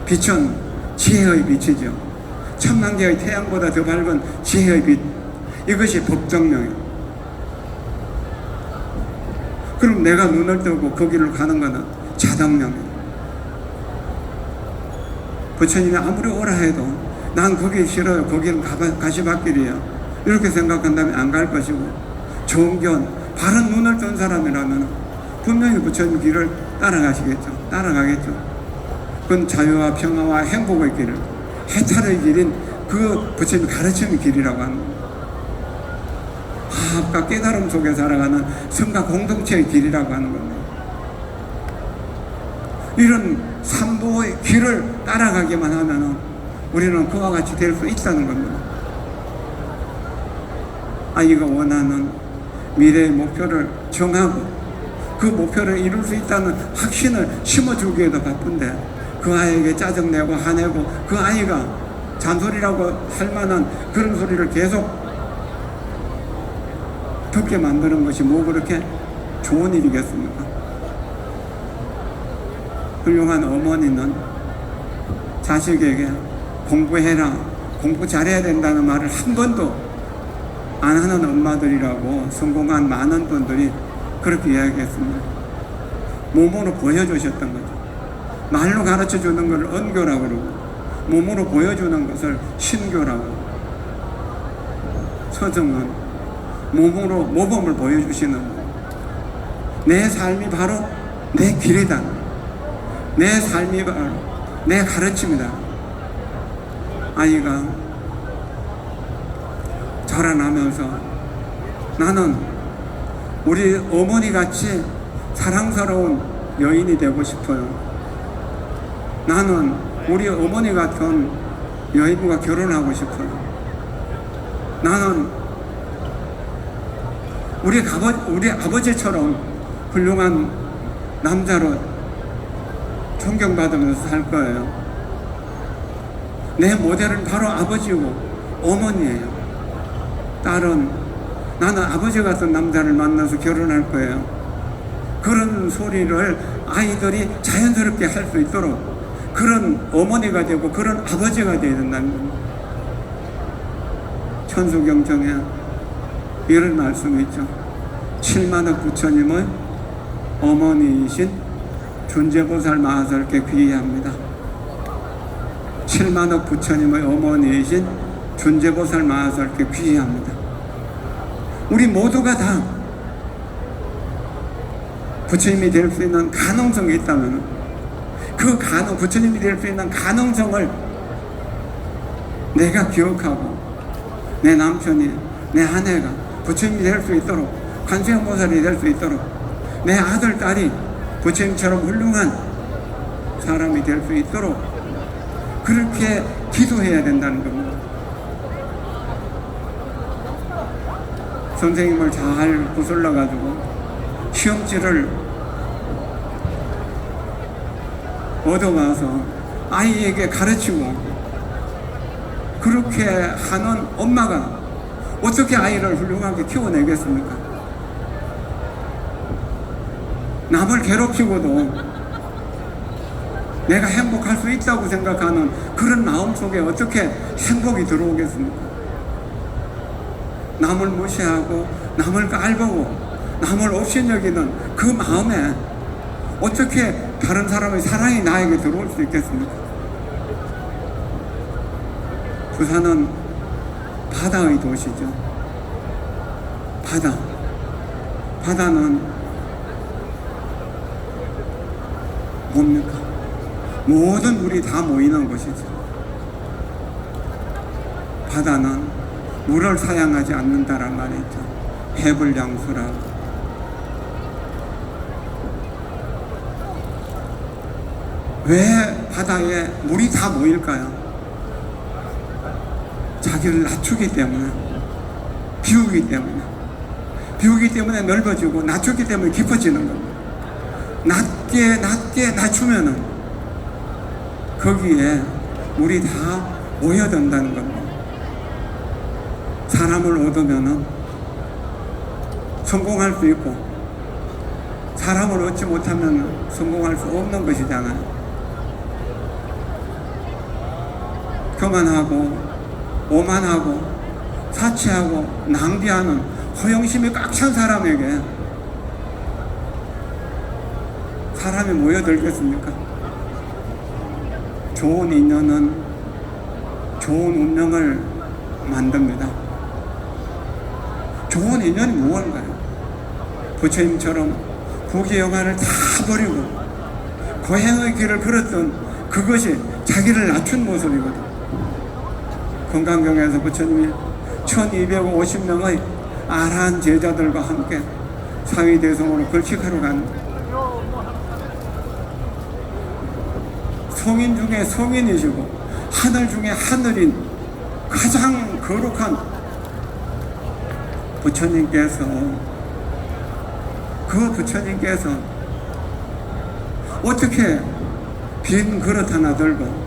Speaker 1: 빛은 지혜의 빛이죠. 천만개의 태양보다 더 밝은 지혜의 빛, 이것이 법정명이에요. 그럼 내가 눈을 뜨고 그 길을 가는 것은 자덕명이에요. 부처님이 아무리 오라 해도 난 거기 싫어요, 거기는 가시밭길이에요, 이렇게 생각한다면 안 갈 것이고, 정견, 바른 눈을 뜬 사람이라면 분명히 부처님 길을 따라가겠죠. 그건 자유와 평화와 행복의 길을, 해탈의 길인 그 부처님이 가르치는 길이라고 하는 겁니다. 화합과 깨달음 속에 살아가는 성가 공동체의 길이라고 하는 겁니다. 이런 삼보의 길을 따라가기만 하면 우리는 그와 같이 될 수 있다는 겁니다. 아이가 원하는 미래의 목표를 정하고 그 목표를 이룰 수 있다는 확신을 심어주기에도 바쁜데, 그 아이에게 짜증내고 화내고 그 아이가 잔소리라고 할 만한 그런 소리를 계속 듣게 만드는 것이 뭐 그렇게 좋은 일이겠습니까? 훌륭한 어머니는 자식에게 공부해라, 공부 잘해야 된다는 말을 한 번도 안 하는 엄마들이라고 성공한 많은 분들이 그렇게 이야기했습니다. 몸으로 보여주셨던 거죠. 말로 가르쳐 주는 것을 언교라고 그러고, 몸으로 보여주는 것을 신교라고. 서정은 몸으로 모범을 보여주시는 거예요. 내 삶이 바로 내 길이다. 내 삶이 바로 내 가르침이다. 아이가 자라나면서 나는 우리 어머니같이 사랑스러운 여인이 되고 싶어요. 나는 우리 어머니 같은 여인과 결혼하고 싶어요. 나는 우리 아버지처럼 훌륭한 남자로 존경받으면서 살 거예요. 내 모델은 바로 아버지고 어머니예요. 딸은 나는 아버지 같은 남자를 만나서 결혼할 거예요. 그런 소리를 아이들이 자연스럽게 할 수 있도록 그런 어머니가 되고 그런 아버지가 되어야 된다는 겁니다. 천수경전에 이런 말씀이 있죠. 7만억 부처님의 어머니이신 준제보살 마하설께 귀의합니다. 7만억 부처님의 어머니이신 준제보살 마하설께 귀의합니다. 우리 모두가 다 부처님이 될 수 있는 가능성이 있다면 부처님이 될 수 있는 가능성을 내가 기억하고 내 남편이, 내 아내가 부처님이 될 수 있도록, 관세음보살이 될 수 있도록 내 아들, 딸이 부처님처럼 훌륭한 사람이 될 수 있도록 그렇게 기도해야 된다는 겁니다. 선생님을 잘 구슬러가지고 시험지를 얻어가서 아이에게 가르치고 그렇게 하는 엄마가 어떻게 아이를 훌륭하게 키워내겠습니까? 남을 괴롭히고도 내가 행복할 수 있다고 생각하는 그런 마음 속에 어떻게 행복이 들어오겠습니까? 남을 무시하고 남을 깔보고 남을 없이 여기는 그 마음에 어떻게 다른 사람의 사랑이 나에게 들어올 수 있겠습니까? 부산은 바다의 도시죠. 바다는 뭡니까? 모든 물이 다 모이는 곳이죠. 바다는 물을 사양하지 않는다란 말이 있죠. 해불량수라고. 왜 바다에 물이 다 모일까요? 자기를 낮추기 때문에, 비우기 때문에 넓어지고 낮추기 때문에 깊어지는 겁니다. 낮게 낮추면은 거기에 물이 다 모여든다는 겁니다. 사람을 얻으면은 성공할 수 있고, 사람을 얻지 못하면 성공할 수 없는 것이잖아요. 교만하고 오만하고 사치하고 낭비하는 허영심이 꽉 찬 사람에게 사람이 모여들겠습니까? 좋은 인연은 좋은 운명을 만듭니다. 좋은 인연이 무언가요? 부처님처럼 부귀영화를 다 버리고 고행의 길을 걸었던 그것이 자기를 낮춘 모습이거든. 건강경에서 부처님이 1250명의 아라한 제자들과 함께 사위대성으로 걸식하러 간 성인 중에 성인이시고 하늘 중에 하늘인 가장 거룩한 부처님께서, 그 부처님께서 어떻게 빈 그릇 하나 들고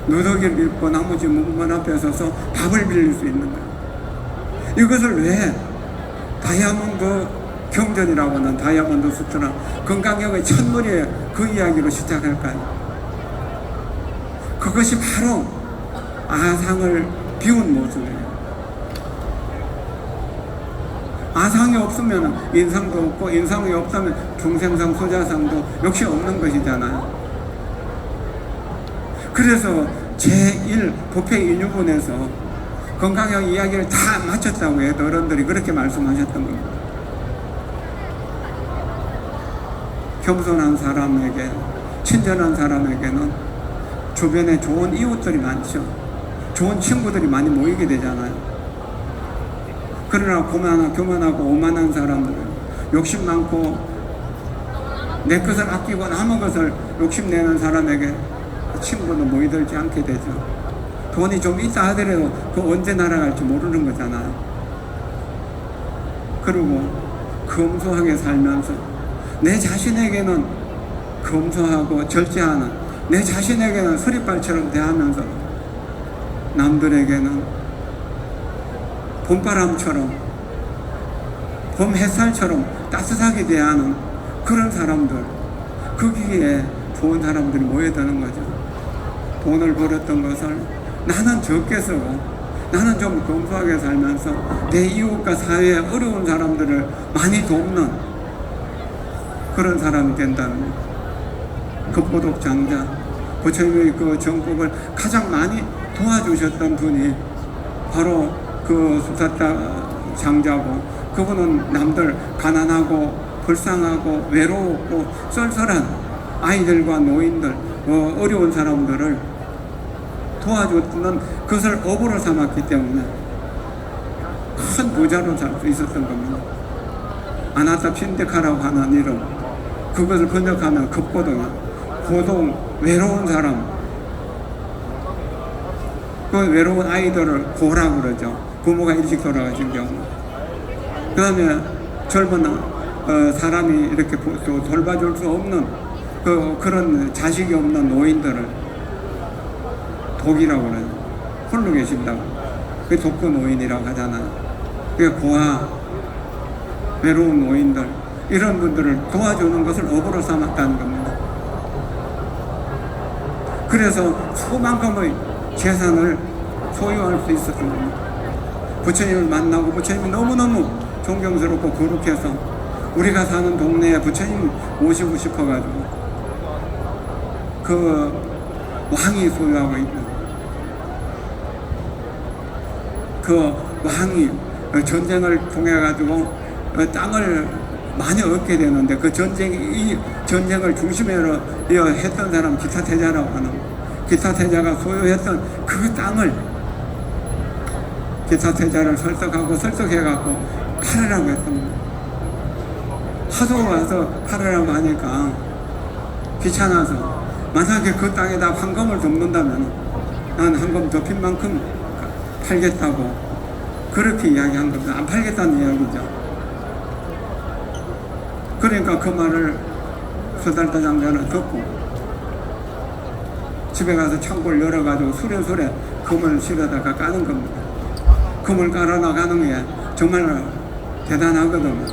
Speaker 1: 누더기를 입고 나무지 문만 앞에 서서 밥을 빌릴 수 있는가? 이것을 왜 다이아몬드 경전이라고 하는 다이아몬드 수트나 건강경의 첫머리에 그 이야기로 시작할까요? 그것이 바로 아상을 비운 모습이에요. 아상이 없으면 인상도 없고, 인상이 없다면 중생상, 소자상도 역시 없는 것이잖아요. 그래서 제1 법회인유본에서 건강형 이야기를 다 마쳤다고 해도 어른들이 그렇게 말씀하셨던 겁니다. 겸손한 사람에게, 친절한 사람에게는 주변에 좋은 이웃들이 많죠. 좋은 친구들이 많이 모이게 되잖아요. 그러나 교만하고 오만한 사람들은 욕심 많고 내 것을 아끼고 남의 것을 욕심내는 사람에게 친구도 모이들지 않게 되죠. 돈이 좀 있다 하더라도 그 언제 날아갈지 모르는 거잖아요. 그리고 검소하게 살면서 내 자신에게는 검소하고 절제하는, 내 자신에게는 서리발처럼 대하면서 남들에게는 봄바람처럼, 봄 햇살처럼 따뜻하게 대하는 그런 사람들, 거기에 좋은 사람들이 모여드는 거죠. 돈을 벌었던 것을 나는 적게 쓰고 나는 좀 검소하게 살면서 내 이웃과 사회에 어려운 사람들을 많이 돕는 그런 사람이 된다는 그 보독장자, 부처님의 그 정법을 가장 많이 도와주셨던 분이 바로 그 수사자 장자고, 그분은 남들 가난하고 불쌍하고 외로웠고 썰썰한 아이들과 노인들, 어려운 사람들을 도와줬던 그것을 업으로 삼았기 때문에 큰 부자로 살 수 있었던 겁니다. 아나타 핀데카라고 하는 이름, 그것을 번역하면 급고동이야. 고동, 외로운 사람, 그 외로운 아이들을 고라고 그러죠. 부모가 일찍 돌아가신 경우. 그 다음에 젊은 사람이 이렇게 돌봐줄 수 없는 그런 자식이 없는 노인들을 독이라고 그래요. 홀로 계신다고. 그게 독거 노인이라고 하잖아요. 그게 고아, 외로운 노인들, 이런 분들을 도와주는 것을 업으로 삼았다는 겁니다. 그래서 수만큼의 재산을 소유할 수 있었던 겁니다. 부처님을 만나고 부처님이 너무너무 존경스럽고 거룩해서 우리가 사는 동네에 부처님 모시고 싶어가지고 그 왕이 소유하고 있는 그 왕이 전쟁을 통해 가지고 땅을 많이 얻게 되는데, 그 이 전쟁을 중심으로 했던 사람 기타태자라고 하는, 기타태자가 소유했던 그 땅을 기타태자를 설득해갖고 팔으라고 했습니다. 하도 와서 팔으라고 하니까 귀찮아서, 만약에 그 땅에다 황금을 덮는다면 난 황금 덮인 만큼 팔겠다고 그렇게 이야기한 겁니다. 안 팔겠다는 이야기죠. 그러니까 그 말을 수달타 장자는 듣고 집에 가서 창고를 열어가지고 수레수레 금을 실어다가 까는 겁니다. 금을 깔아 나가는 게 정말 대단하거든요.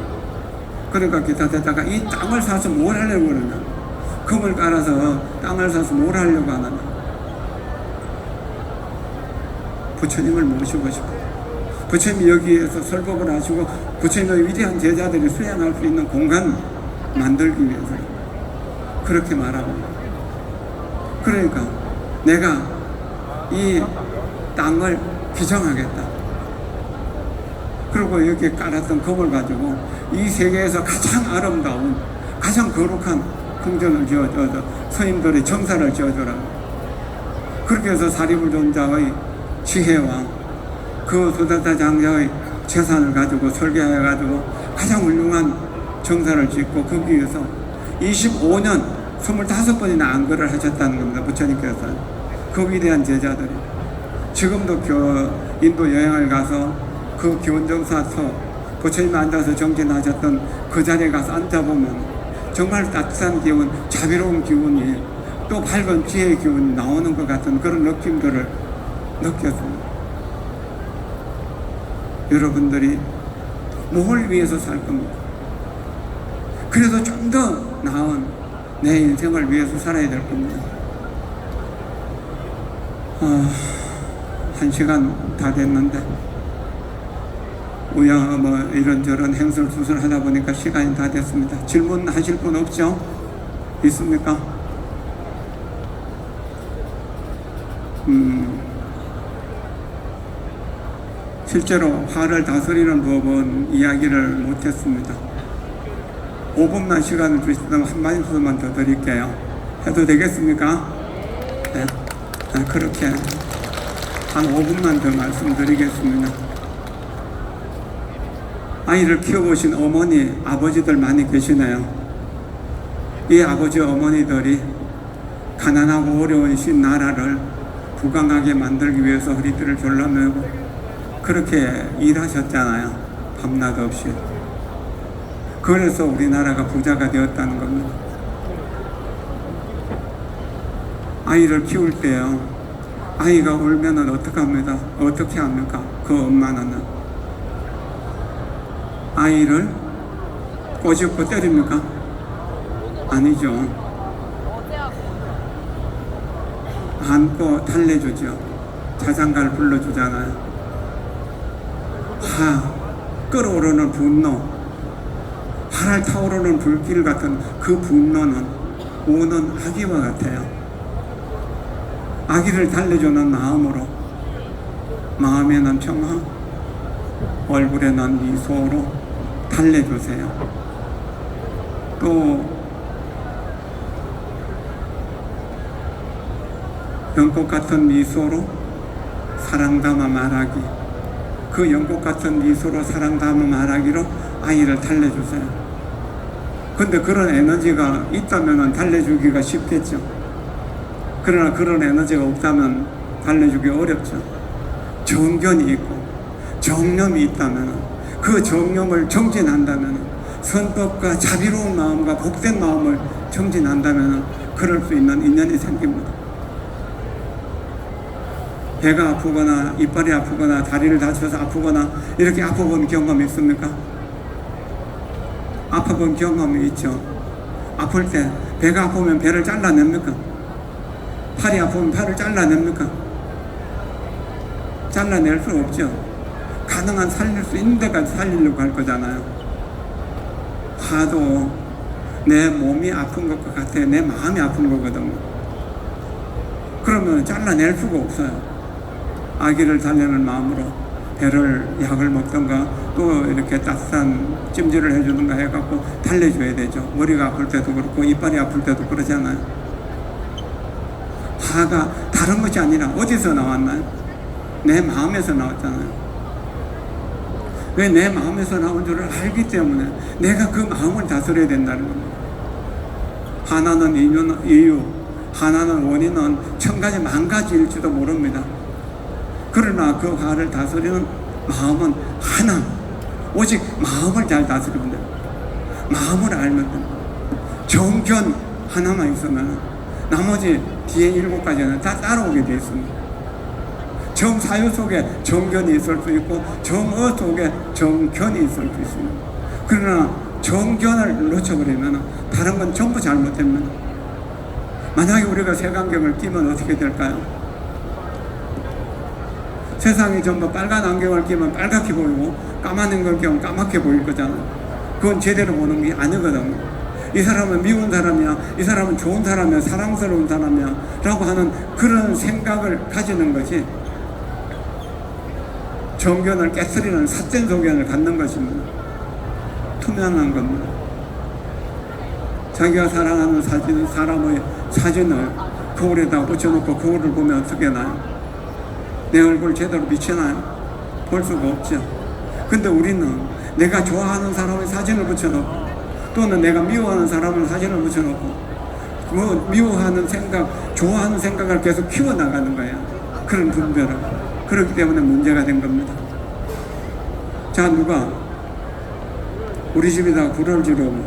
Speaker 1: 그러니까 기타대다가 이 땅을 사서 뭘 하려고 그러냐, 금을 깔아서 땅을 사서 뭘 하려고 하느냐, 부처님을 모시고 싶어요. 부처님이 여기에서 설법을 하시고 부처님의 위대한 제자들이 수행할 수 있는 공간 만들기 위해서 그렇게 말합니다. 그러니까 내가 이 땅을 기정하겠다. 그리고 여기에 깔았던 금을 가지고 이 세계에서 가장 아름다운, 가장 거룩한 궁전을 지어줘서 스님들의 정사를 지어줘라. 그렇게 해서 사리불존자의 지혜와 그 수달타 장자의 재산을 가지고 설계해가지고 가장 훌륭한 정사를 짓고, 거기에서 25년 25번이나 안거를 하셨다는 겁니다. 부처님께서. 그 위대한 제자들이 지금도 인도 여행을 가서 그 기원정사서 부처님이 앉아서 정진하셨던 그 자리에 가서 앉아보면 정말 따뜻한 기운, 자비로운 기운이, 또 밝은 지혜의 기운이 나오는 것 같은 그런 느낌들을 느꼈습니다. 여러분들이 뭘 위해서 살 겁니까? 그래도 좀 더 나은 내 인생을 위해서 살아야 될 겁니다. 1시간 다 됐는데 이런저런 행설수설 하다 보니까 시간이 다 됐습니다. 질문하실 분 없죠? 있습니까? 실제로 화를 다스리는 법은 이야기를 못했습니다. 5분만 시간을 주시면 한 말씀만 더 드릴게요. 해도 되겠습니까? 네. 그렇게 한 5분만 더 말씀드리겠습니다. 아이를 키워보신 어머니, 아버지들 많이 계시네요. 이 아버지 어머니들이 가난하고 어려운 신 나라를 부강하게 만들기 위해서 허리띠를 졸라매고 그렇게 일하셨잖아요. 밤낮 없이. 그래서 우리나라가 부자가 되었다는 겁니다. 아이를 키울 때요, 아이가 울면은 어떻게 합니까? 어떻게 합니까? 그 엄마는 아이를 꼬집고 때립니까? 아니죠. 안고 달래주죠. 자장가를 불러주잖아요. 끓어오르는 분노, 활활 타오르는 불길 같은 그 분노는 우는 아기와 같아요. 아기를 달래주는 마음으로, 마음에는 평화, 얼굴에는 미소로 달래주세요. 또 연꽃 같은 미소로 사랑 담아 말하기, 그 연꽃 같은 미소로 사랑 담아 말하기로 아이를 달래주세요. 근데 그런 에너지가 있다면 달래주기가 쉽겠죠. 그러나 그런 에너지가 없다면 달래주기 어렵죠. 정견이 있고 정념이 있다면, 그 정념을 정진한다면, 선법과 자비로운 마음과 복된 마음을 정진한다면 그럴 수 있는 인연이 생깁니다. 배가 아프거나 이빨이 아프거나 다리를 다쳐서 아프거나 이렇게 아파본 경험이 있습니까? 아파본 경험이 있죠. 아플 때 배가 아프면 배를 잘라냅니까? 팔이 아프면 팔을 잘라냅니까? 잘라낼 수 없죠. 가능한 살릴 수 있는 데까지 살리려고 할 거잖아요. 화도 내 몸이 아픈 것 같아, 내 마음이 아픈 거거든요. 그러면 잘라낼 수가 없어요. 아기를 달래는 마음으로 배를 약을 먹던가 또 이렇게 따뜻한 찜질을 해주던가 해갖고 달래줘야 되죠. 머리가 아플 때도 그렇고 이빨이 아플 때도 그러잖아요. 화가 다른 것이 아니라 어디서 나왔나요? 내 마음에서 나왔잖아요. 왜 내 마음에서 나온 줄을 알기 때문에 내가 그 마음을 다스려야 된다는 겁니다. 하나는 이유, 하나는 원인은 1000가지 10,000가지일지도 모릅니다. 그러나 그 화를 다스리는 마음은 하나, 오직 마음을 잘 다스리면 됩니다. 마음을 알면 됩니다. 정견 하나만 있으면 나머지 뒤에 7가지는 다 따라오게 되어 있습니다. 정사유 속에 정견이 있을 수 있고 정어 속에 정견이 있을 수 있습니다. 그러나 정견을 놓쳐버리면 다른 건 전부 잘못됩니다. 만약에 우리가 색안경을 끼면 어떻게 될까요? 세상이 전부 빨간 안경을 끼면 빨갛게 보이고 까만 안경을 끼면 까맣게 보일 거잖아요. 그건 제대로 보는 게 아니거든요. 이 사람은 미운 사람이야, 이 사람은 좋은 사람이야, 사랑스러운 사람이야 라고 하는 그런 생각을 가지는 것이 정견을 깨트리는 삿된 소견을 갖는 것입니다. 투명한 겁니다. 자기가 사랑하는 사람의 사진을 거울에다 붙여놓고 거울을 보면 어떻게 나요? 내 얼굴 제대로 비치나요? 볼 수가 없죠. 근데 우리는 내가 좋아하는 사람의 사진을 붙여놓고 또는 내가 미워하는 사람의 사진을 붙여놓고 미워하는 생각, 좋아하는 생각을 계속 키워나가는 거예요. 그런 분별을. 그렇기 때문에 문제가 된 겁니다. 자, 누가 우리 집에다 불을 지르고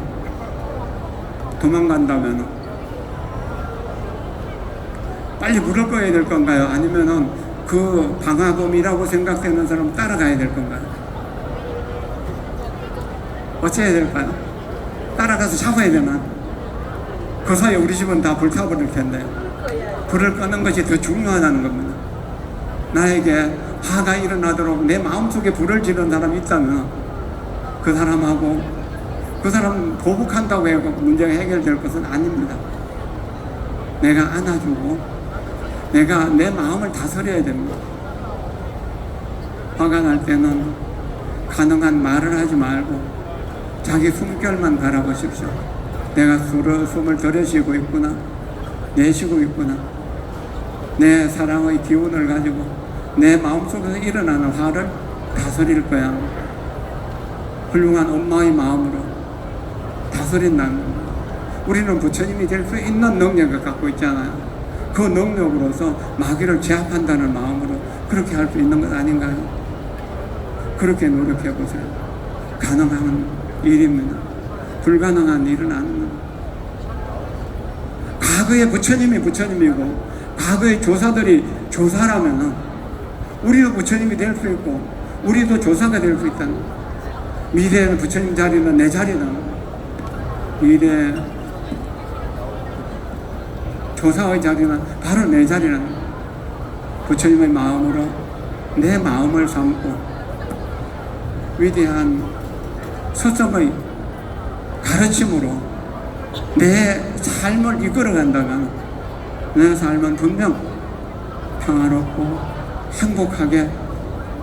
Speaker 1: 도망간다면 빨리 불을 꺼야 될 건가요? 아니면은 그 방화범이라고 생각되는 사람 따라가야 될 건가요? 어찌해야 될까요? 따라가서 잡아야 되나? 그 사이에 우리 집은 다 불타버릴 텐데 불을 끄는 것이 더 중요하다는 겁니다. 나에게 화가 일어나도록 내 마음속에 불을 지르는 사람이 있다면 그 사람하고 그 사람 보복한다고 해서 문제가 해결될 것은 아닙니다. 내가 안아주고 내가 내 마음을 다스려야 됩니다. 화가 날 때는 가능한 말을 하지 말고 자기 숨결만 바라보십시오. 내가 숨을 들여쉬고 있구나, 내쉬고 있구나. 내 사랑의 기운을 가지고 내 마음속에서 일어나는 화를 다스릴 거야. 훌륭한 엄마의 마음으로 다스린다는 겁니다. 우리는 부처님이 될 수 있는 능력을 갖고 있잖아요. 그 능력으로서 마귀를 제압한다는 마음으로 그렇게 할 수 있는 것 아닌가요? 그렇게 노력해 보세요. 가능한 일입니다. 불가능한 일은 아닙니다. 과거의 부처님이 부처님이고 과거의 조사들이 조사라면 우리도 부처님이 될 수 있고 우리도 조사가 될 수 있다는 거예요. 미래의 부처님 자리는 내 자리다. 미래 조사의 자리는 바로 내 자리라는 거예요. 부처님의 마음으로 내 마음을 삼고 위대한 스승의 가르침으로 내 삶을 이끌어간다면 내 삶은 분명 평화롭고 행복하게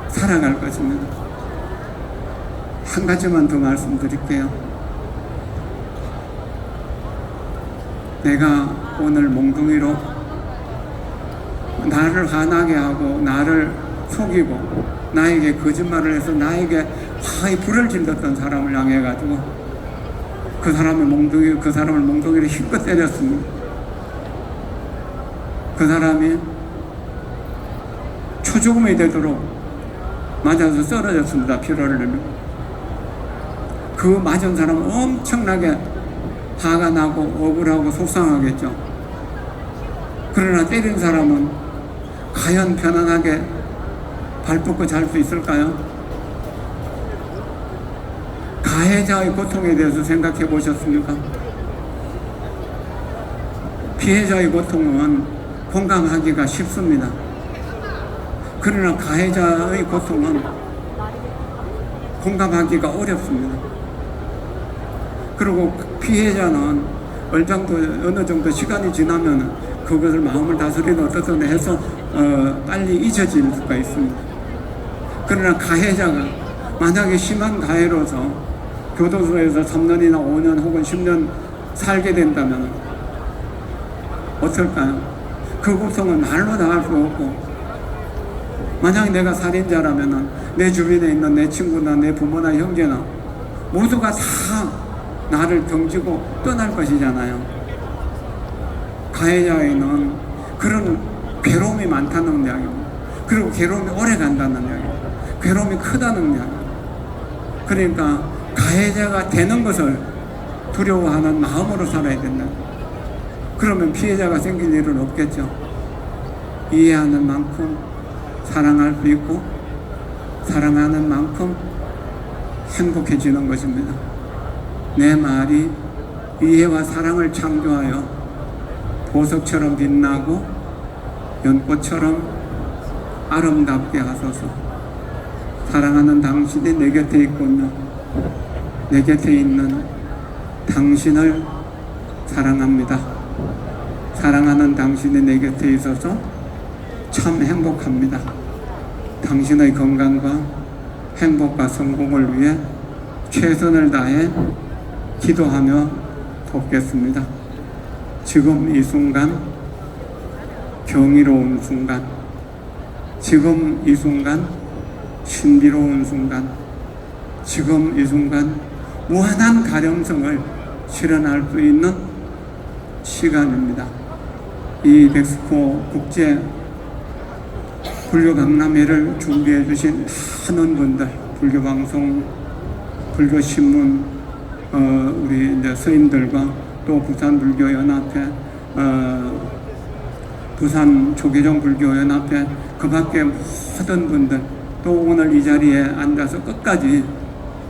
Speaker 1: 살아갈 것입니다. 한 가지만 더 말씀드릴게요. 내가 오늘 몽둥이로 나를 화나게 하고 나를 속이고 나에게 거짓말을 해서 나에게 화의 불을 질렀던 사람을 향해 가지고 그 사람을 몽둥이로 힘껏 때렸습니다. 그 사람이 초죽음이 되도록 맞아서 쓰러졌습니다. 피를 흘리며. 그 맞은 사람은 엄청나게 화가 나고 억울하고 속상하겠죠. 그러나 때린 사람은 과연 편안하게 발 뻗고 잘 수 있을까요? 가해자의 고통에 대해서 생각해 보셨습니까? 피해자의 고통은 공감하기가 쉽습니다. 그러나 가해자의 고통은 공감하기가 어렵습니다. 그리고 피해자는 어느 정도 시간이 지나면 그것을 마음을 다스리는 어떻든 해서 빨리 잊혀질 수가 있습니다. 그러나 가해자가 만약에 심한 가해로서 교도소에서 3년이나 5년 혹은 10년 살게 된다면 어떨까요? 그 고통은 말로 다 할 수 없고, 만약에 내가 살인자라면 내 주변에 있는 내 친구나 내 부모나 형제나 모두가 다 나를 등지고 떠날 것이잖아요. 가해자에는 그런 괴로움이 많다는 이야기고, 그리고 괴로움이 오래 간다는 이야기고, 괴로움이 크다는 이야기. 그러니까 가해자가 되는 것을 두려워하는 마음으로 살아야 된다. 그러면 피해자가 생길 일은 없겠죠. 이해하는 만큼 사랑할 수 있고 사랑하는 만큼 행복해지는 것입니다. 내 말이 이해와 사랑을 창조하여 보석처럼 빛나고 연꽃처럼 아름답게 하소서. 사랑하는 당신이 내 곁에 있군요. 내 곁에 있는 당신을 사랑합니다. 사랑하는 당신이 내 곁에 있어서 참 행복합니다. 당신의 건강과 행복과 성공을 위해 최선을 다해 기도하며 돕겠습니다. 지금 이 순간 경이로운 순간, 지금 이 순간 신비로운 순간, 지금 이 순간 무한한 가능성을 실현할 수 있는 시간입니다. 이 백스코 국제 불교 박람회를 준비해 주신 많은 분들, 불교방송, 불교신문, 우리 이제 스님들과 또 부산불교연합회, 부산 조계종 불교연합회, 그 밖에 모든 분들, 또 오늘 이 자리에 앉아서 끝까지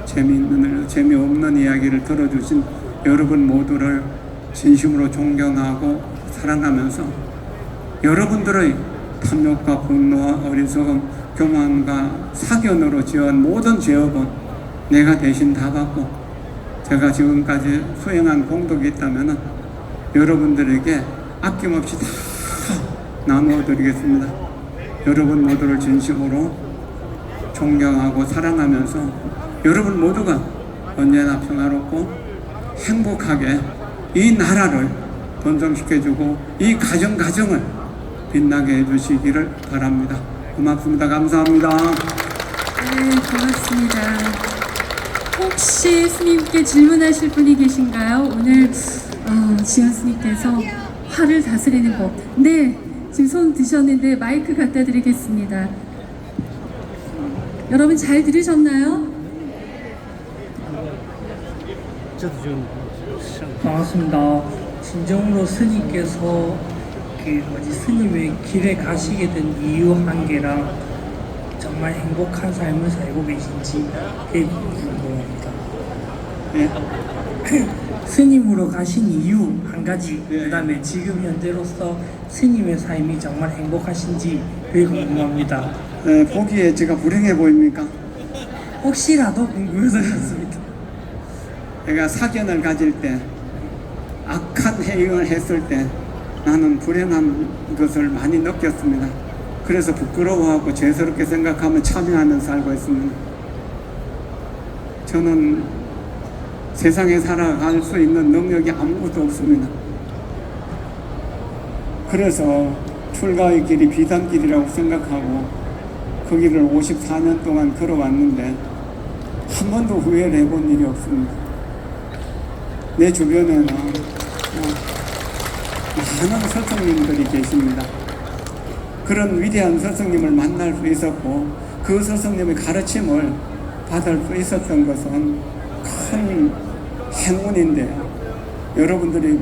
Speaker 1: 재미없는 이야기를 들어주신 여러분 모두를 진심으로 존경하고 사랑하면서 여러분들의 탐욕과 분노와 어리석음, 교만과 사견으로 지은 모든 죄업은 내가 대신 다 받고 제가 지금까지 수행한 공덕이 있다면 여러분들에게 아낌없이 다 나누어 드리겠습니다. 여러분 모두를 진심으로 존경하고 사랑하면서 여러분 모두가 언제나 평화롭고 행복하게 이 나라를 번성시켜주고 이 가정을 빛나게 해주시기를 바랍니다. 고맙습니다. 감사합니다.
Speaker 2: 네, 고맙습니다. 혹시 스님께 질문하실 분이 계신가요? 오늘 지연 스님께서 화를 다스리는 법. 네, 지금 손 드셨는데 마이크 갖다 드리겠습니다. 여러분 잘 들으셨나요?
Speaker 3: 반갑습니다. 진정으로 스님께서 스님의 길에 가시게 된 이유 한 개랑 정말 행복한 삶을 살고 계신지 그게 궁금합니다.
Speaker 1: 네.
Speaker 3: 스님으로 가신 이유 한 가지,
Speaker 1: 네.
Speaker 3: 그 다음에 지금 현재로서 스님의 삶이 정말 행복하신지 그게 궁금합니다.
Speaker 1: 네, 보기에 제가 불행해 보입니까?
Speaker 3: 혹시라도 궁금해서 그렇습니다.
Speaker 1: 내가 사견을 가질 때 악한 행위를 했을 때 나는 불행한 것을 많이 느꼈습니다. 그래서 부끄러워하고 죄스럽게 생각하며 참여하며 살고 있습니다. 저는 세상에 살아갈 수 있는 능력이 아무것도 없습니다. 그래서 출가의 길이 비단길이라고 생각하고 그 길을 54년 동안 걸어왔는데 한 번도 후회를 해본 일이 없습니다. 내 주변에는 많은 스승님들이 계십니다. 그런 위대한 스승님을 만날 수 있었고 그 스승님의 가르침을 받을 수 있었던 것은 큰 행운인데요. 여러분들이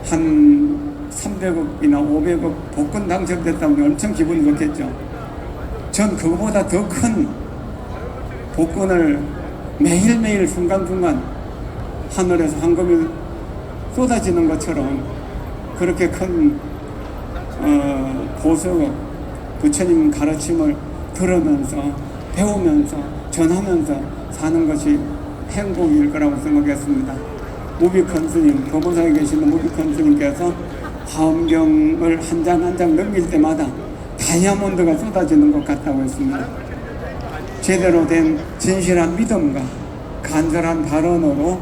Speaker 1: 한 300억이나 500억 복권 당첨됐다면 엄청 기분이 좋겠죠. 전 그거보다 더 큰 복권을 매일매일 순간순간 하늘에서 황금이 쏟아지는 것처럼 그렇게 큰 보석 부처님 가르침을 들으면서 배우면서 전하면서 사는 것이 행복일 거라고 생각했습니다. 무비컨 스님, 도보사에 계시는 무비컨 스님께서 화엄경을 한 장 한 장 넘길 때마다 다이아몬드가 쏟아지는 것 같다고 했습니다. 제대로 된 진실한 믿음과 간절한 발언으로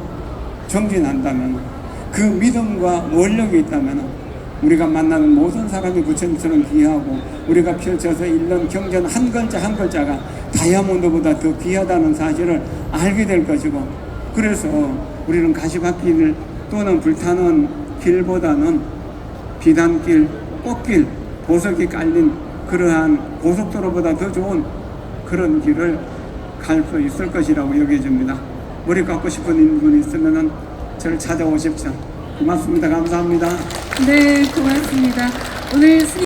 Speaker 1: 정진한다면 그 믿음과 원력이 있다면 우리가 만나는 모든 사람이 부처님처럼 귀하고 우리가 펼쳐서 읽는 경전 한 글자 한 글자가 다이아몬드보다 더 귀하다는 사실을 알게 될 것이고 그래서 우리는 가시밭길 또는 불타는 길보다는 비단길, 꽃길, 보석이 깔린 그러한 고속도로보다 더 좋은 그런 길을 갈 수 있을 것이라고 여겨집니다. 머리 깎고 싶은 분이 있으면 저를 찾아오십시오. 고맙습니다. 감사합니다.
Speaker 2: 네, 고맙습니다. 오늘 스님